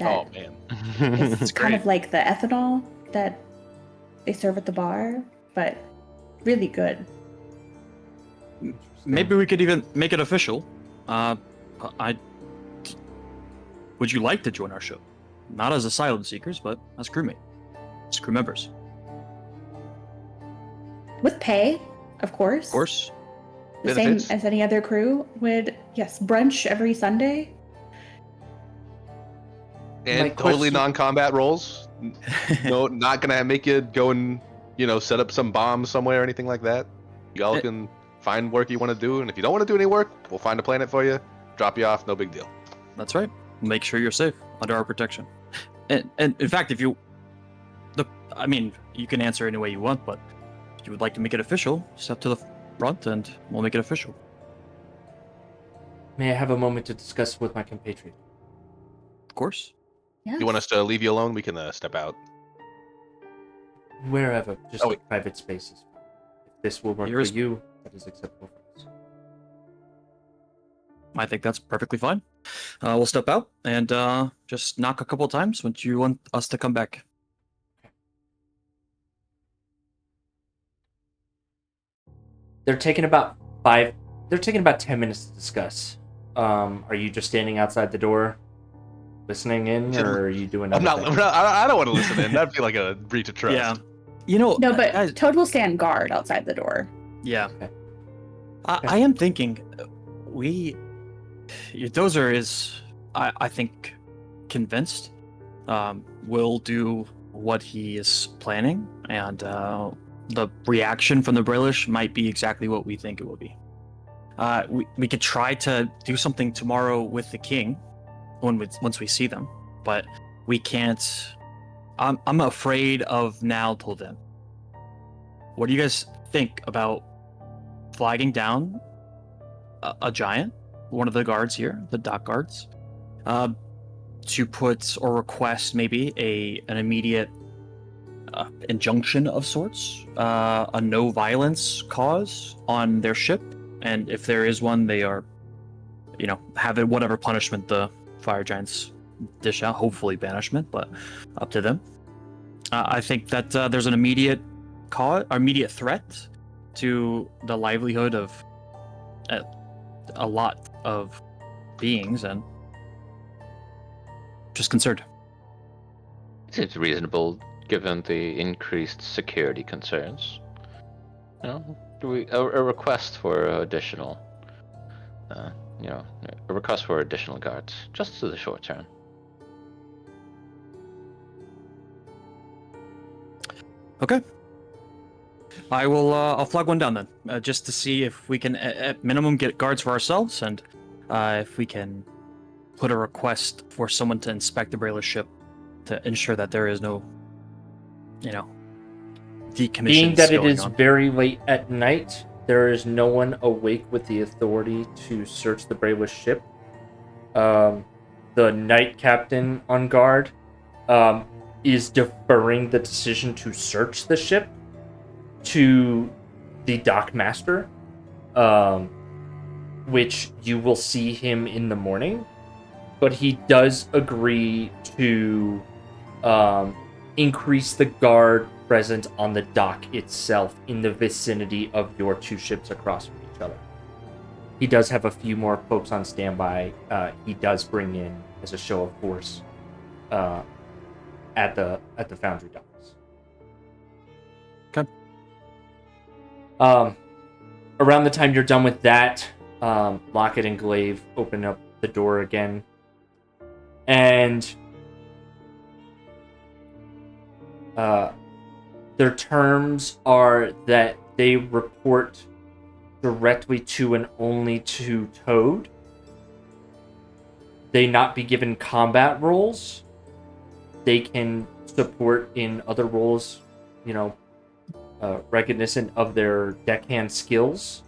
Oh man. It's kind of like the ethanol that they serve at the bar, but really good. Maybe we could even make it official. Would you like to join our ship? Not as asylum seekers, but as crewmate, as crew members. With pay, of course. Of course. The Benefits. same as any other crew would. Yes, brunch every Sunday. And totally non-combat roles. No, not gonna make you go and set up some bombs somewhere or anything like that. Y'all can find work you want to do, and if you don't want to do any work, we'll find a planet for you, drop you off, no big deal. That's right. Make sure you're safe under our protection. And in fact, you can answer any way you want, but if you would like to make it official, step to the front and we'll make it official. May I have a moment to discuss with my compatriot? Of course. Yes. You want us to leave you alone? We can step out. Wherever, just Oh, like private spaces. If this will work for you, that is acceptable for us. I think that's perfectly fine. We'll step out and just knock a couple times when you want us to come back. They're taking about 10 minutes to discuss. Are you just standing outside the door, listening in, or are you doing? I don't want to listen in. That'd be like a breach of trust. Yeah. No, but Toad will stand guard outside the door. Yeah. Okay. I am thinking, Dozer is, I think, convinced. Will do what he is planning, and the reaction from the Brillish might be exactly what we think it will be. We could try to do something tomorrow with the king once we see them, but we can't. I'm afraid of now till then. What do you guys think about flagging down a giant, one of the guards here, the dock guards, to put or request maybe an immediate injunction of sorts, a no violence cause on their ship, and if there is one, they are, have whatever punishment the fire giants dish out, hopefully banishment, but up to them. I think that there's an immediate threat to the livelihood of a lot of beings, and just concerned. Seems reasonable given the increased security concerns. A request for additional, a request for additional guards, just to the short term. Okay. I will. I'll flag one down then, just to see if we can, at minimum, get guards for ourselves, and if we can put a request for someone to inspect the Brayless ship to ensure that there is no, decommissions Being that it going is on. very late at night, there is no one awake with the authority to search the Brayless ship. The night captain on guard is deferring the decision to search the ship to the dockmaster, which you will see him in the morning. But he does agree to increase the guard present on the dock itself in the vicinity of your two ships across from each other. He does have a few more folks on standby. He does bring in as a show of force at the foundry docks. Okay. Around the time you're done with that, Lockett and Glaive open up the door again, and their terms are that they report directly to and only to Toad. They not be given combat roles. They can support in other roles, recognizant of their deckhand skills.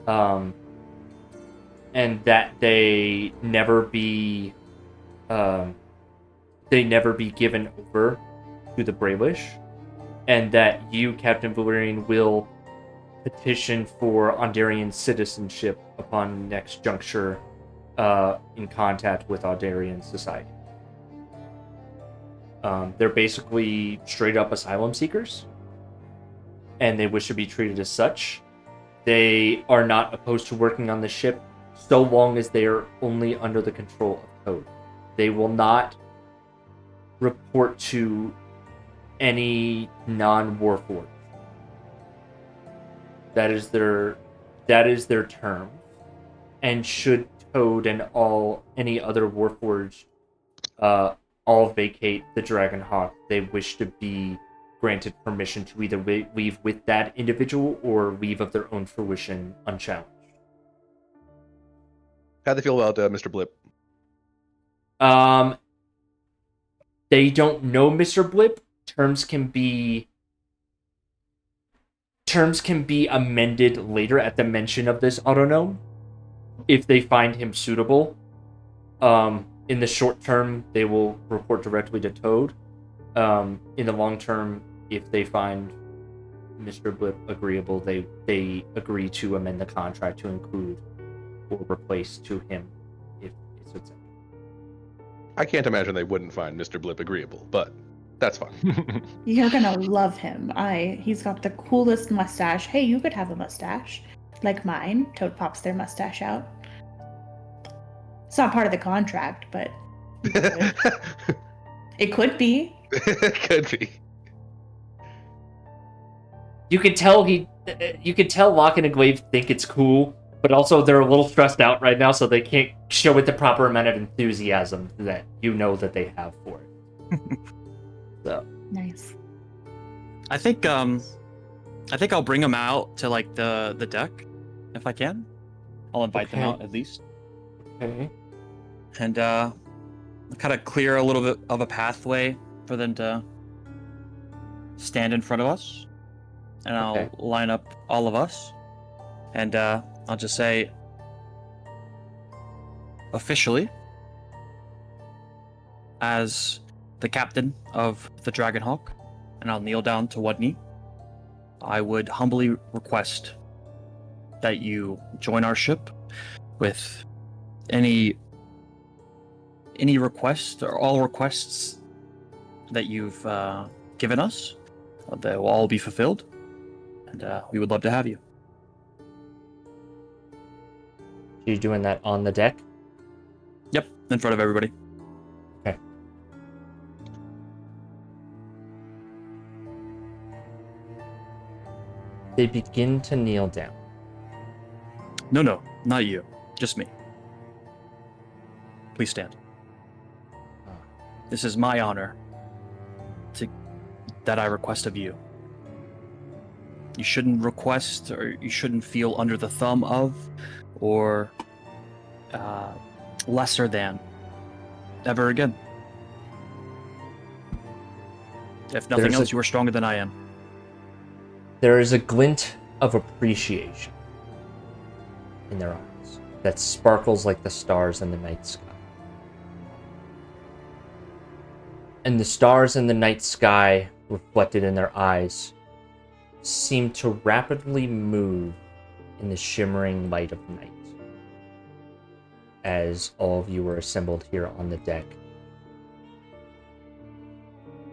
And that they never be given over to the Brayless, and that you, Captain Valerian, will petition for Ondarian citizenship upon next juncture in contact with Ondarian society. They're basically straight up asylum seekers, and they wish to be treated as such. They are not opposed to working on the ship so long as they are only under the control of Toad. They will not report to any non-Warforged. That is their term. And should Toad and any other Warforged all vacate the Dragonhawk, they wish to be granted permission to either leave with that individual or leave of their own fruition unchallenged. How'd they feel about Mr. Blip? They don't know Mr. Blip. Terms can be amended later at the mention of this autognome if they find him suitable. In the short term, they will report directly to Toad. In the long term, if they find Mr. Blip agreeable, they agree to amend the contract to include or replace to him if it's accepted. I can't imagine they wouldn't find Mr. Blip agreeable, but that's fine. You're gonna love him. He's got the coolest mustache. Hey, you could have a mustache like mine. Toad pops their mustache out. It's not part of the contract, but it could be. It could be. You can tell Lockett and Glaive think it's cool, but also they're a little stressed out right now, so they can't show it the proper amount of enthusiasm that that they have for it. So Nice. I think I'll bring them out to like the deck, if I can. I'll invite them Okay. out at least, okay. and kind of clear a little bit of a pathway for them to stand in front of us, and Okay. I'll line up all of us, and I'll just say officially, as the captain of the Dragonhawk, and I'll kneel down to one knee. I would humbly request that you join our ship with any request or all requests that you've given us. They will all be fulfilled, and we would love to have you. You doing that on the deck? Yep, in front of everybody. Okay. They begin to kneel down. No, not you. Just me. Please stand. This is my honor to that I request of you. You shouldn't request, or you shouldn't feel under the thumb of, or lesser than, ever again. If nothing else, you are stronger than I am. There is a glint of appreciation in their eyes that sparkles like the stars in the night sky. And the stars in the night sky, reflected in their eyes, seem to rapidly move in the shimmering light of night as all of you are assembled here on the deck.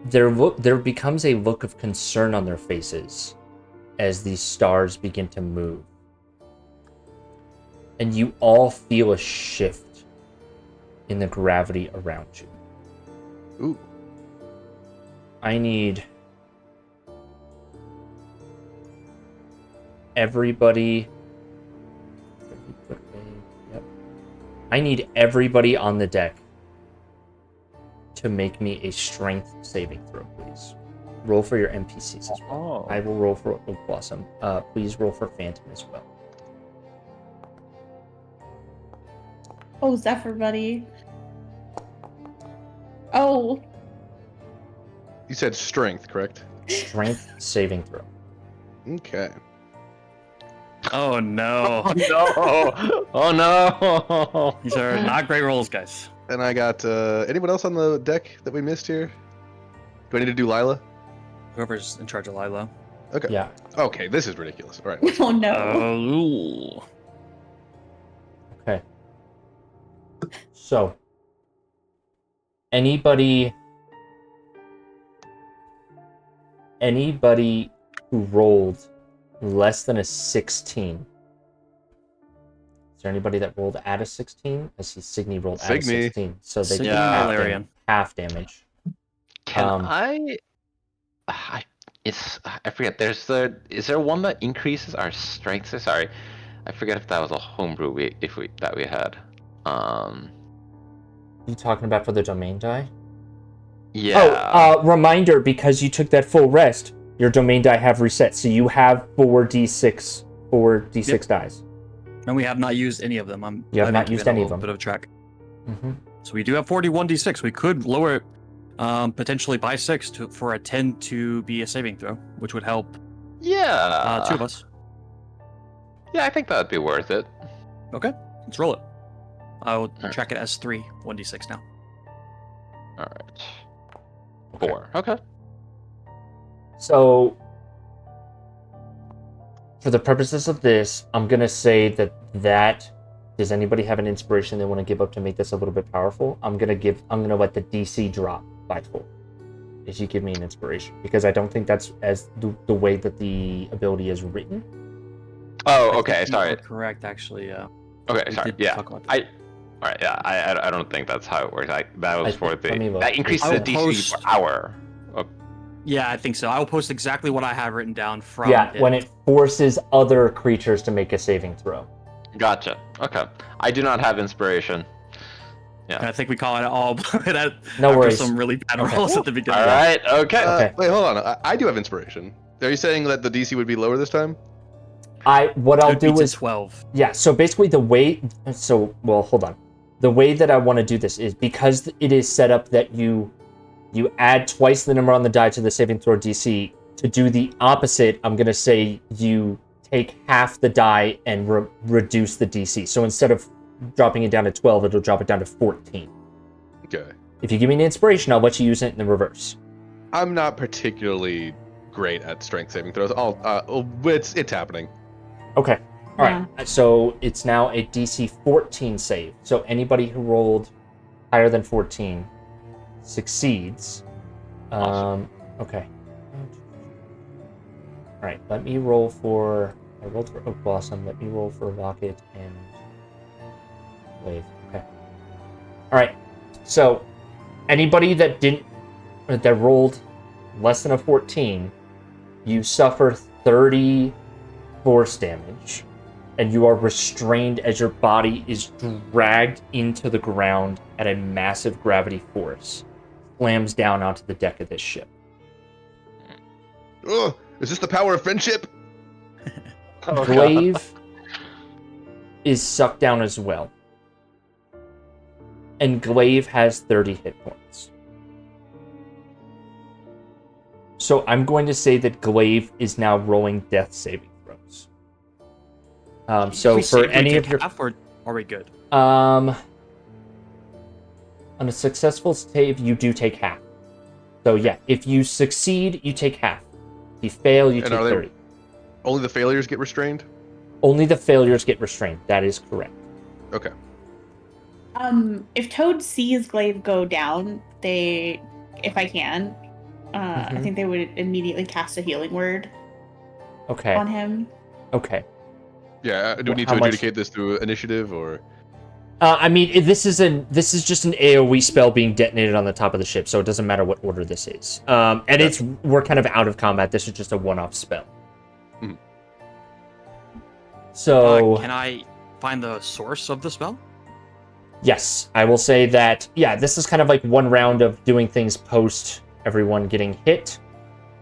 There becomes a look of concern on their faces as these stars begin to move. And you all feel a shift in the gravity around you. Ooh. I need everybody. Yep. I need everybody on the deck to make me a strength saving throw, please. Roll for your NPCs as well. I will roll for Oak Blossom. Please roll for Phantom as well. Oh, Zephyr, buddy. Oh. You said strength, correct? Strength saving throw. Okay. Oh no. Oh no! Oh no! These are not great rolls, guys. And I got anyone else on the deck that we missed here? Do I need to do Lila? Whoever's in charge of Lilo. Okay. Yeah. Okay, this is ridiculous. All right. Oh no. Oh. Okay. So, anybody who rolled less than a 16. Is there anybody that rolled at a 16? I see Signy rolled at a Signy. 16. So they Signy get and Valerian. half damage. Can I forget. Is there one that increases our strength? Sorry, I forget if that was a homebrew we had. You talking about for the domain die? Yeah. Oh, reminder, because you took that full rest, your domain die have reset, so you have 4d6 dice. And we have not used any of them. You have I've not actually used been a any of little them. Bit of a track. Mm-hmm. So we do have 41d6. We could lower it potentially by 6 for a 10 to be a saving throw, which would help Yeah. 2 of us. Yeah, I think that would be worth it. Okay, let's roll it. I'll Alright. track it as 3, 1d6 now. All right. 4. Okay. So, for the purposes of this, I'm going to say that does anybody have an inspiration they want to give up to make this a little bit powerful? I'm going to let the DC drop by 4. If you give me an inspiration, because I don't think that's as the way that the ability is written. Oh, I okay. think you Sorry. are correct, actually. Okay, We sorry. did Yeah. talk about that. All right. Yeah. I don't think that's how it works. That was for let me look. that increased I the will DC post- per hour. Yeah, I think so. I will post exactly what I have written down from When it forces other creatures to make a saving throw. Gotcha. Okay. I do not have inspiration. And I think we call it all No after worries. some really bad Okay. rolls at the beginning. All right. Okay. Okay. Wait, hold on. I do have inspiration. Are you saying that the DC would be lower this time? What I'll It beats do at is 12. Yeah, so basically hold on. The way that I want to do this is because it is set up that you add twice the number on the die to the saving throw DC. To do the opposite, I'm going to say you take half the die and reduce the DC. So instead of dropping it down to 12, it'll drop it down to 14. Okay. If you give me an inspiration, I'll let you use it in the reverse. I'm not particularly great at strength saving throws. It's happening. Okay. All right. So it's now a DC 14 save. So anybody who rolled higher than 14 succeeds. Awesome. Okay. All right. Let me roll for. I rolled for Oak Blossom. Let me roll for Rocket and Wave. Okay. All right. So anybody that rolled less than a 14, you suffer 30 force damage, and you are restrained as your body is dragged into the ground at a massive gravity force, slams down onto the deck of this ship. Ugh, is this the power of friendship? Oh, God. Glaive is sucked down as well. And Glaive has 30 hit points. So I'm going to say that Glaive is now rolling death saving throws. So for any of your... Or are we good? On a successful save, you do take half. So yeah, if you succeed, you take half. If you fail, you take 30. Only the failures get restrained? Only the failures get restrained. That is correct. Okay. If Toad sees Glaive go down, if I can, I think they would immediately cast a healing word Okay. on him. Okay. Yeah, do we need to adjudicate this through initiative, or...? I mean, this is just an AoE spell being detonated on the top of the ship, so it doesn't matter what order this is. And we're kind of out of combat. This is just a one-off spell. Hmm. So can I find the source of the spell? yes, I will say that. Yeah, this is kind of like one round of doing things post everyone getting hit.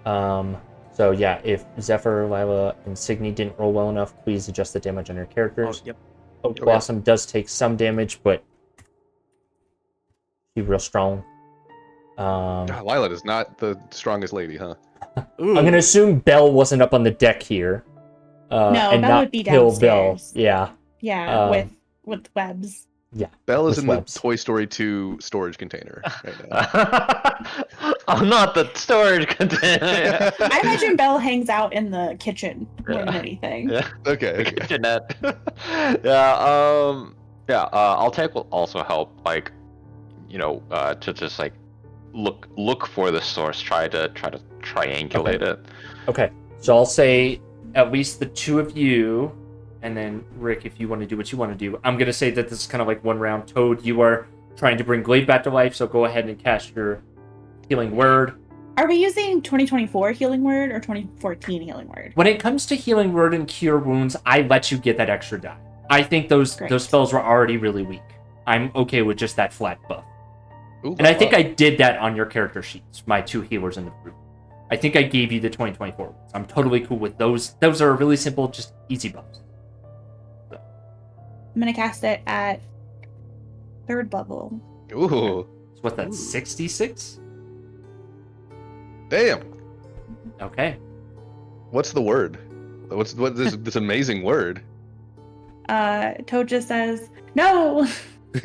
So yeah, if Zephyr, Lila, and Signy didn't roll well enough, please adjust the damage on your characters. Oh, yep. Oak Blossom does take some damage, but she's real strong. Lila is not the strongest lady, huh? I'm gonna assume Belle wasn't up on the deck here. No, and Belle not would be kill Belle. downstairs. Yeah. Yeah, with webs. Yeah. Belle is with in webs. the Toy Story 2 storage container right now. I'm not the storage container. I imagine Belle hangs out in the kitchen more than Yeah. anything. Yeah. Okay. Kitchenette. I'll take will also help, like, to just like look for the source, try to triangulate it. Okay. So I'll say at least the two of you, and then Rick, if you want to do what you want to do. I'm gonna say that this is kind of like one round. Toad, you are trying to bring Glaive back to life, so go ahead and cast your healing word. Are we using 2024 healing word or 2014 healing word? When it comes to healing word and cure wounds, I let you get that extra die. I think those spells were already really weak. I'm okay with just that flat buff. Ooh, And I think I did that on your character sheets, my two healers in the group. I think I gave you the 2024 ones. I'm totally cool with those. Those are really simple, just easy buffs. I'm gonna cast it at 3rd level. Ooh, So what's that, 66? damn. Okay. What's the word? What this amazing word? Toad just says, "No!"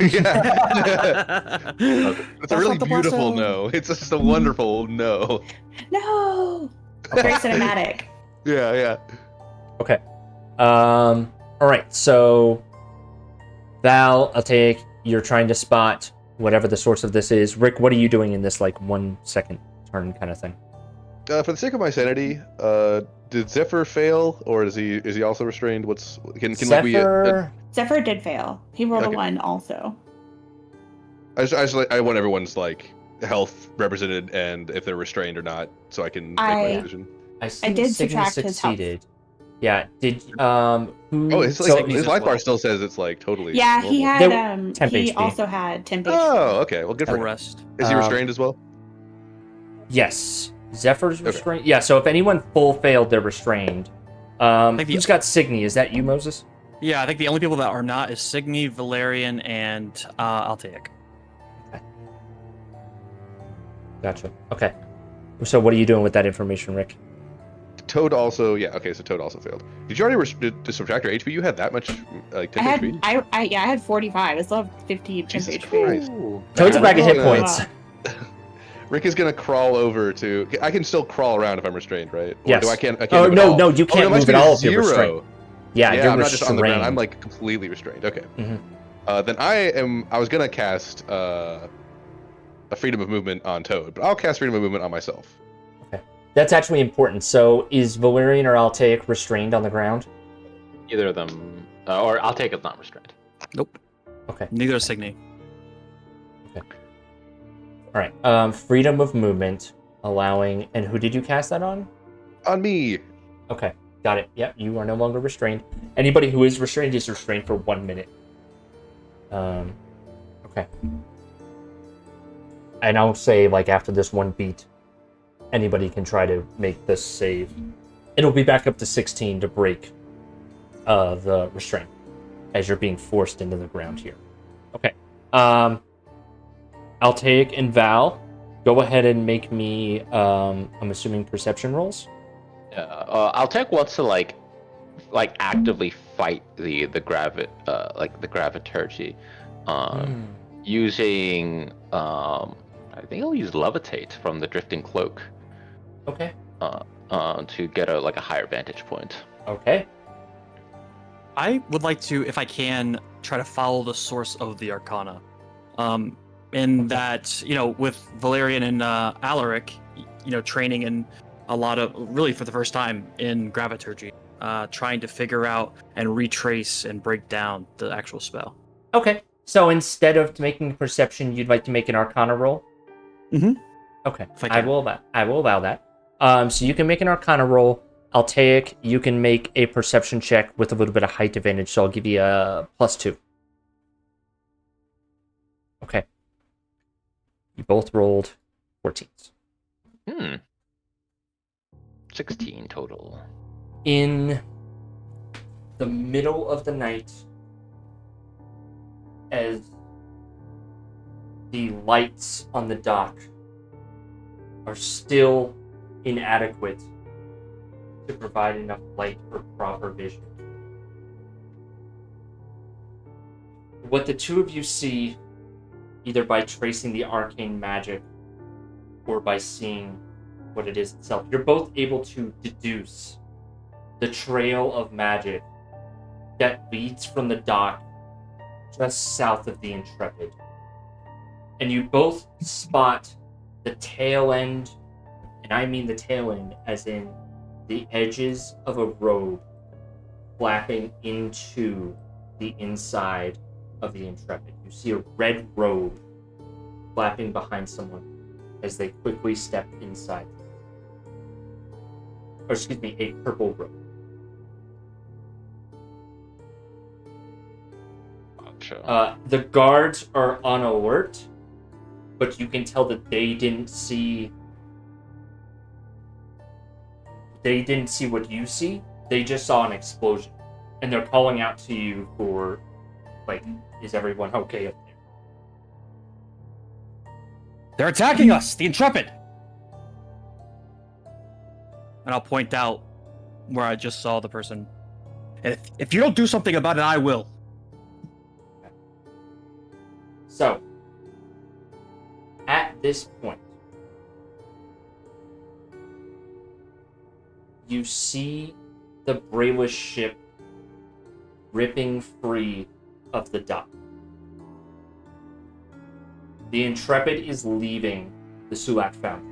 Yeah. It's a really not the beautiful blossom. no. It's just a wonderful no. No! Very cinematic. Yeah. Okay. All right. So, Val, I'll take. You're trying to spot whatever the source of this is. Rick, what are you doing in this like 1 second turn kind of thing? For the sake of my sanity, did Zephyr fail, or is he also restrained? Can Zephyr. Zephyr did fail. He rolled Okay. a 1 also. I want everyone's like health represented, and if they're restrained or not, so I can make my decision. I see did Signy subtract his health. succeeded. Yeah. Did who? Oh, his Signy's life as bar well. still says it's like totally. Yeah, normal. he had temp he HP. also had temp HP. Oh, okay. Well, good for Full him. rest. Is he restrained as well? Yes. Zephyr's restrained. Yeah. So if anyone full failed, they're restrained. Who's got Signy? Is that you, Moses? Yeah, I think the only people that are not is Signy, Valerian, and Altaic. Gotcha. Okay. So what are you doing with that information, Rick? Toad also, yeah. Okay, so Toad also failed. Did you already to subtract your HP? You had that much, like 10 HP? I had 45. I still have 15 temp Jesus HP. Christ. Toad's a bag of hit Yeah. points. Rick is gonna crawl over to. I can still crawl around if I'm restrained, right? Or Yes. do I can't? I can't Oh, move no, at all? no, you can't my move speed at is all if you're 0. restrained. Yeah, you're I'm not restrained. just on the ground. I'm like completely restrained. Okay. Mhm. Then I was gonna cast a freedom of movement on Toad, but I'll cast freedom of movement on myself. That's actually important. So is Valerian or Altaic restrained on the ground? Either of them, or I'll take it not restrained. Nope. Okay. Neither is Signy. All right. Freedom of movement, allowing. And who did you cast that on? On me. Okay. Got it. Yep. You are no longer restrained. Anybody who is restrained for 1 minute. Okay. And I'll say like after this one beat. anybody can try to make this save. It'll be back up to 16 to break the restraint as you're being forced into the ground here. Okay. Altaik and Val, go ahead and make me, I'm assuming, perception rolls. Altaik wants to like actively fight the graviturgy, using I think he'll use levitate from the drifting cloak. Okay. To get a higher vantage point. Okay. I would like to, if I can, try to follow the source of the Arcana. In that, with Valerian and Alaric, training in a lot of, really for the first time in graviturgy, trying to figure out and retrace and break down the actual spell. Okay. So instead of making perception, you'd like to make an Arcana roll? Mm-hmm. Okay. If I I can. will allow that. So you can make an Arcana roll. Altaik, you can make a perception check with a little bit of height advantage, so I'll give you a +2. Okay. You both rolled 14s. 16 total. In the middle of the night, as the lights on the dock are still inadequate to provide enough light for proper vision, what the two of you see, either by tracing the arcane magic or by seeing what it is itself, you're both able to deduce the trail of magic that leads from the dock just south of the Intrepid. And you both spot the tail end, and I mean the tail end as in the edges of a robe flapping into the inside of the Intrepid. You see a red robe flapping behind someone as they quickly step inside. Or excuse me, a purple robe. Gotcha. The guards are on alert, but you can tell that they didn't see what you see. They just saw an explosion, and they're calling out to you for, like, is everyone okay up there? They're attacking us! The Intrepid! And I'll point out where I just saw the person. And if you don't do something about it, I will. So, at this point, you see the Brayless ship ripping free of the dock. The Intrepid is leaving the Sulak Foundry.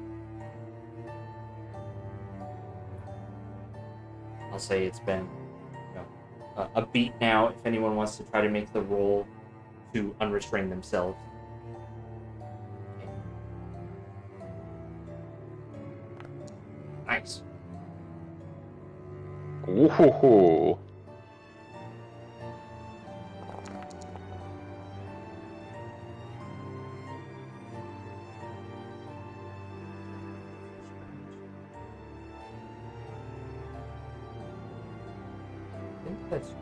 I'll say it's been a beat now if anyone wants to try to make the roll to unrestrain themselves. Nice. Ooh. I think that's right.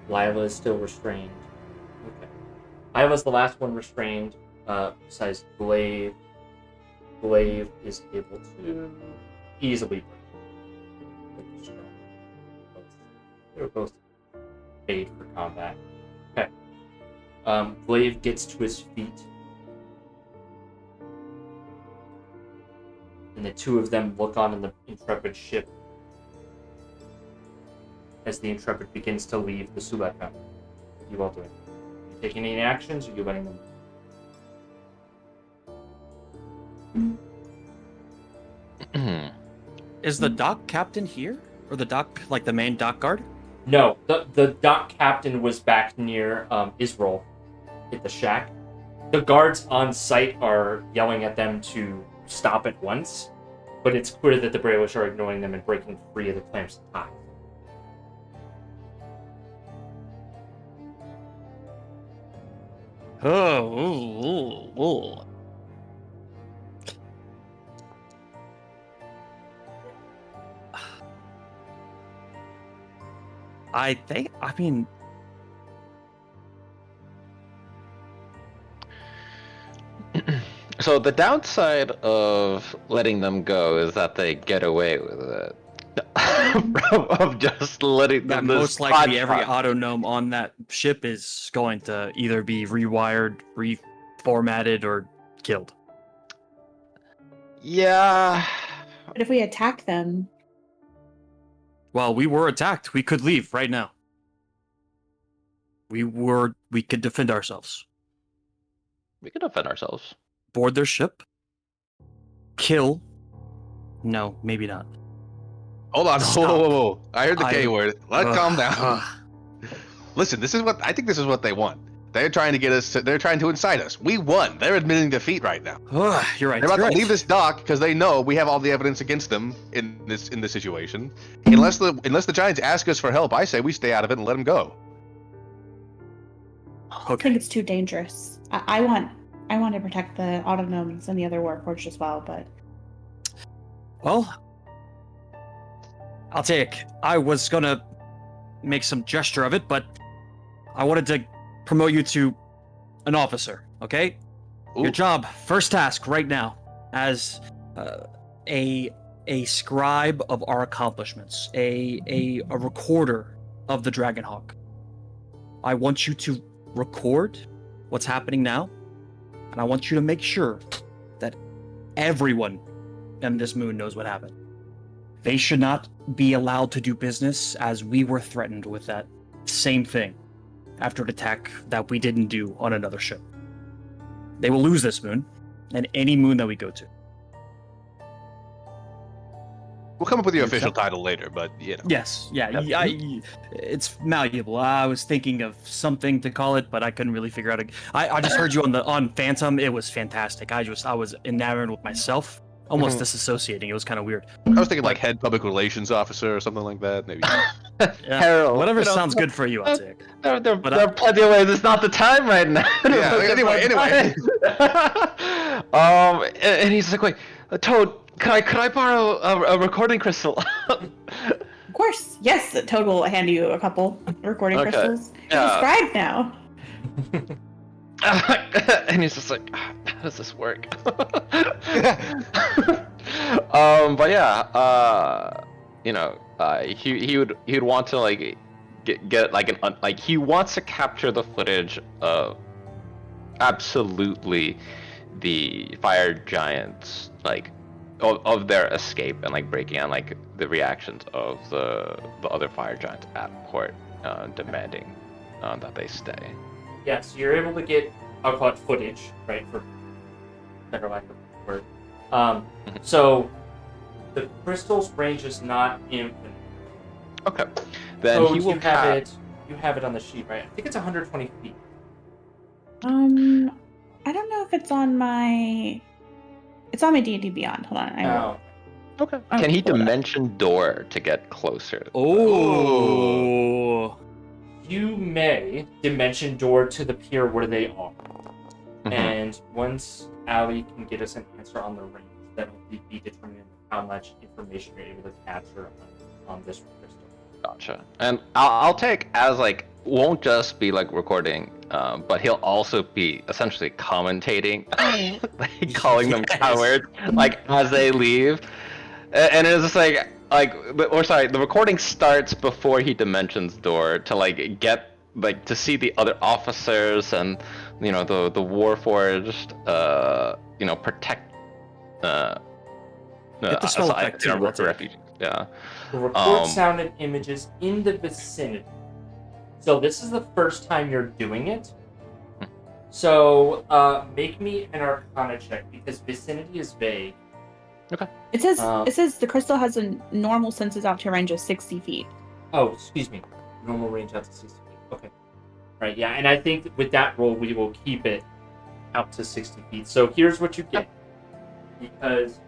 Lila is still restrained. Okay. Lila's the last one restrained. Besides Glaive. Glaive is able to easily break. They were both made for combat. Okay. Glaive gets to his feet. And the two of them look on in the Intrepid ship as the Intrepid begins to leave the Sulak Foundry. What are you all doing? Are you taking any actions, or are you letting them? Is the dock captain here? Or the dock, like the main dock guard? No, the dock captain was back near Israel at the shack. The guards on site are yelling at them to stop at once, but it's clear that the Brayless are ignoring them and breaking free of the clamps and ties. I mean, So the downside of letting them go is that they get away with it. of just letting that them most likely every auto-gnome on that ship is going to either be rewired, reformatted, or killed. Yeah. But if we attack them, Well, we were attacked. We could leave right now. We could defend ourselves. We can defend ourselves. Board their ship. Kill. No, maybe not. Hold on. Stop. Whoa. I heard the K word. Let's calm down. Ugh. Listen, this is what they want. They're trying to get us. They're trying to incite us. We won. They're admitting defeat right now. You're right. They're about you're to right. leave this dock because they know we have all the evidence against them in this situation. Unless the Giants ask us for help, I say we stay out of it and let them go. I Okay. think it's too dangerous. I want to protect the autognomes and the other warforged as well, but Well, I'll take. I was gonna make some gesture of it, but I wanted to promote you to an officer. Okay. Ooh. Your job, first task right now, as a scribe of our accomplishments, a recorder of the Dragonhawk. I want you to record what's happening now, and I want you to make sure that everyone in this moon knows what happened. They should not be allowed to do business, as we were threatened with that same thing after an attack that we didn't do on another ship. They will lose this moon, and any moon that we go to. We'll come up with your You official accept? title later, but you know. Yes, yeah, Yep. it's malleable. I was thinking of something to call it, but I couldn't really figure out. I just heard you on Phantom. It was fantastic. I was enamored with myself, almost disassociating. It was kind of weird. I was thinking like head public relations officer or something like that. Maybe. Yeah. Harold, Whatever you know, sounds good for you, I'll take. There But are plenty of ways. It's not the time right now. Yeah, anyway. And he's like, wait, Toad, could I borrow a recording crystal? of course, yes, Toad will hand you a couple recording Okay. crystals. Yeah. You're a scribe now. And he's just like, how does this work? But yeah, he would want to like get like he wants to capture the footage of absolutely the fire giants, like of their escape and like breaking and like the reactions of the other fire giants at port, demanding that they stay. Yeah, so you're able to get, I'll call it footage, right, for better lack of a word. So the crystal's range is not infinite. Okay, then So he will you have it on the sheet, right? I think it's 120 feet. I don't know if it's on my. It's on my D&D Beyond. Hold on. Okay. I'll Can he pull it up. dimension door to get closer? Oh. You may dimension door to the pier where they are. Mhm. And once Allie can get us an answer on the range, that will be determining how much information you're able to capture on this crystal. Gotcha. And I'll take as like won't just be like recording, but he'll also be essentially commentating, like calling them Yes. cowards, like as they leave. And it's just the recording starts before he dimensions door to like get like to see the other officers and the Warforged protect Get the spell effect too, I'll take. refugees. Yeah. Record sound and images in the vicinity. So this is the first time you're doing it. So make me an Arcana check because vicinity is vague. It says the crystal has a normal senses out to a range of 60 feet. Oh, excuse me. Normal range out to 60 feet. Okay. Right, yeah, and I think with that roll we will keep it out to 60 feet. So here's what you get. Because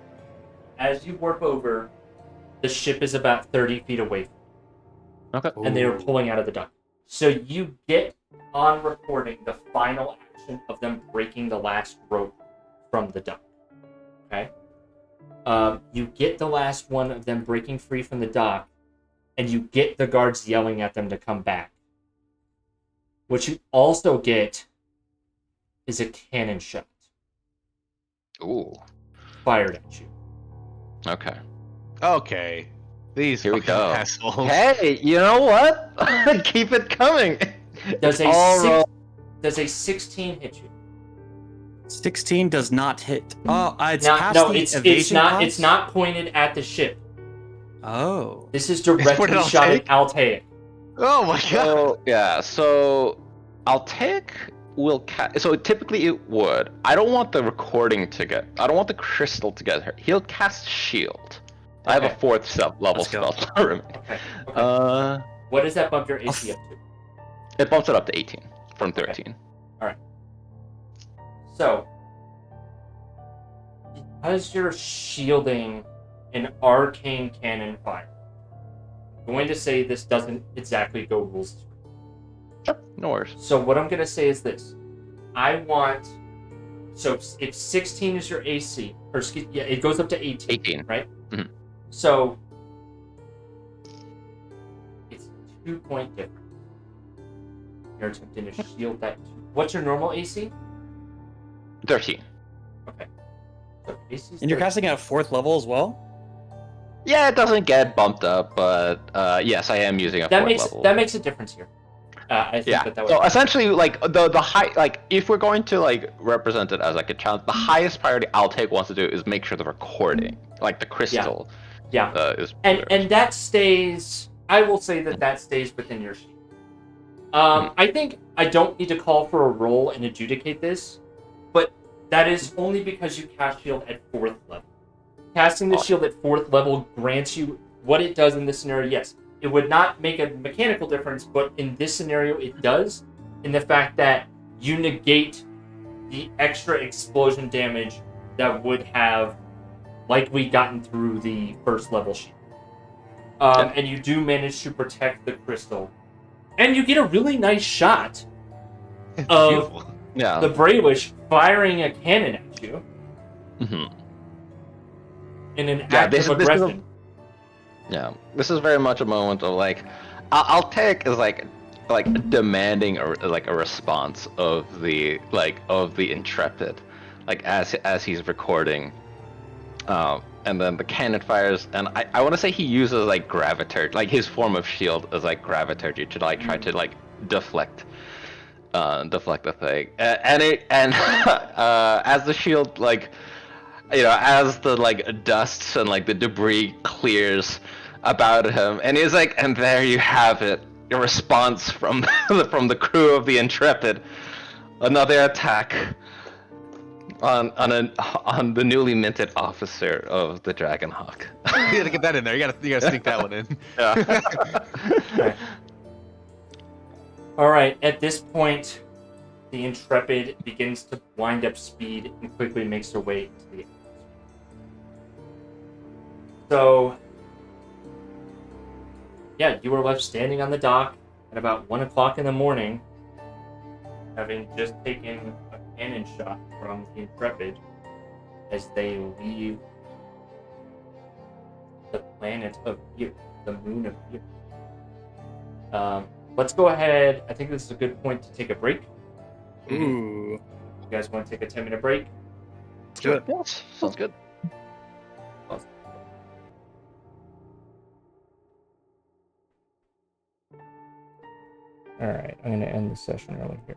as you warp over, the ship is about 30 feet away from Okay. you, and they are pulling out of the dock. So you get on recording the final action of them breaking the last rope from the dock. Okay? You get the last one of them breaking free from the dock, and you get the guards yelling at them to come back. What you also get is a cannon shot Ooh. fired at you. Okay. Okay. These Here we fucking go. assholes. Hey, you know what? Keep it coming. Does It's all roll. does a 16 hit you? 16 does not hit. Oh, it's Now, past no, the it's evasion not. class? It's not pointed at the ship. Oh. This is what directly did shot at Altaic? Altaic. Oh my god. So yeah, so I'll take will cast. So typically it would. I don't want the recording to get. I don't want the crystal to get hurt. He'll cast shield. I have a Okay. 4th level Let's go. spell. Remaining. Okay. What does that bump your AC up to? It bumps it up to 18 from 13. So, because you're shielding an arcane cannon fire, I'm going to say this doesn't exactly go rules. Sure, no worries. So what I'm going to say is this. I want... So if 16 is your AC, or excuse, yeah, it goes up to 18. 18. Right? Mhm. So it's a 2-point difference. You're attempting to shield that. What's your normal AC? 13. Okay. So AC's And you're 13. casting at 4th level as well? Yeah, it doesn't get bumped up, but yes, I am using a 4th level. That makes a difference here. I think Yeah. that would. So essentially, like the high, like if we're going to like represent it as like a challenge, the highest priority I'll take wants to do is make sure the recording, like the crystal, Yeah. is. And that stays. I will say that stays within your sheet. I think I don't need to call for a roll and adjudicate this, but that is only because you cast shield at 4th level. Casting the shield at 4th level grants you what it does in this scenario. Yes, it would not make a mechanical difference, but in this scenario, it does. In the fact that you negate the extra explosion damage that would have likely gotten through the 1st level shield. And you do manage to protect the crystal. And you get a really nice shot of Beautiful. Yeah. the Braywish firing a cannon at you hmm in an act of aggression. Yeah, this is very much a moment of like, I'll take is like demanding a response of the intrepid, like as he's recording, and then the cannon fires, and I want to say he uses like graviturgy, like his form of shield is like graviturgy to like try to like deflect the thing, and as the shield like. As the like dust and like the debris clears about him, and he's like, and there you have it, a response from from the crew of the Intrepid, another attack on the newly minted officer of the Dragonhawk. You gotta get that in there. You gotta sneak that one in. Yeah. All right. At this point, the Intrepid begins to wind up speed and quickly makes her way to the. So, yeah, you were left standing on the dock at about 1 o'clock in the morning, having just taken a cannon shot from the Intrepid as they leave the planet of Ur, the moon of Ur. Let's go ahead. I think this is a good point to take a break. Ooh. You guys want to take a 10-minute break? Let's do it. Yes, sounds good. All right, I'm going to end the session early here.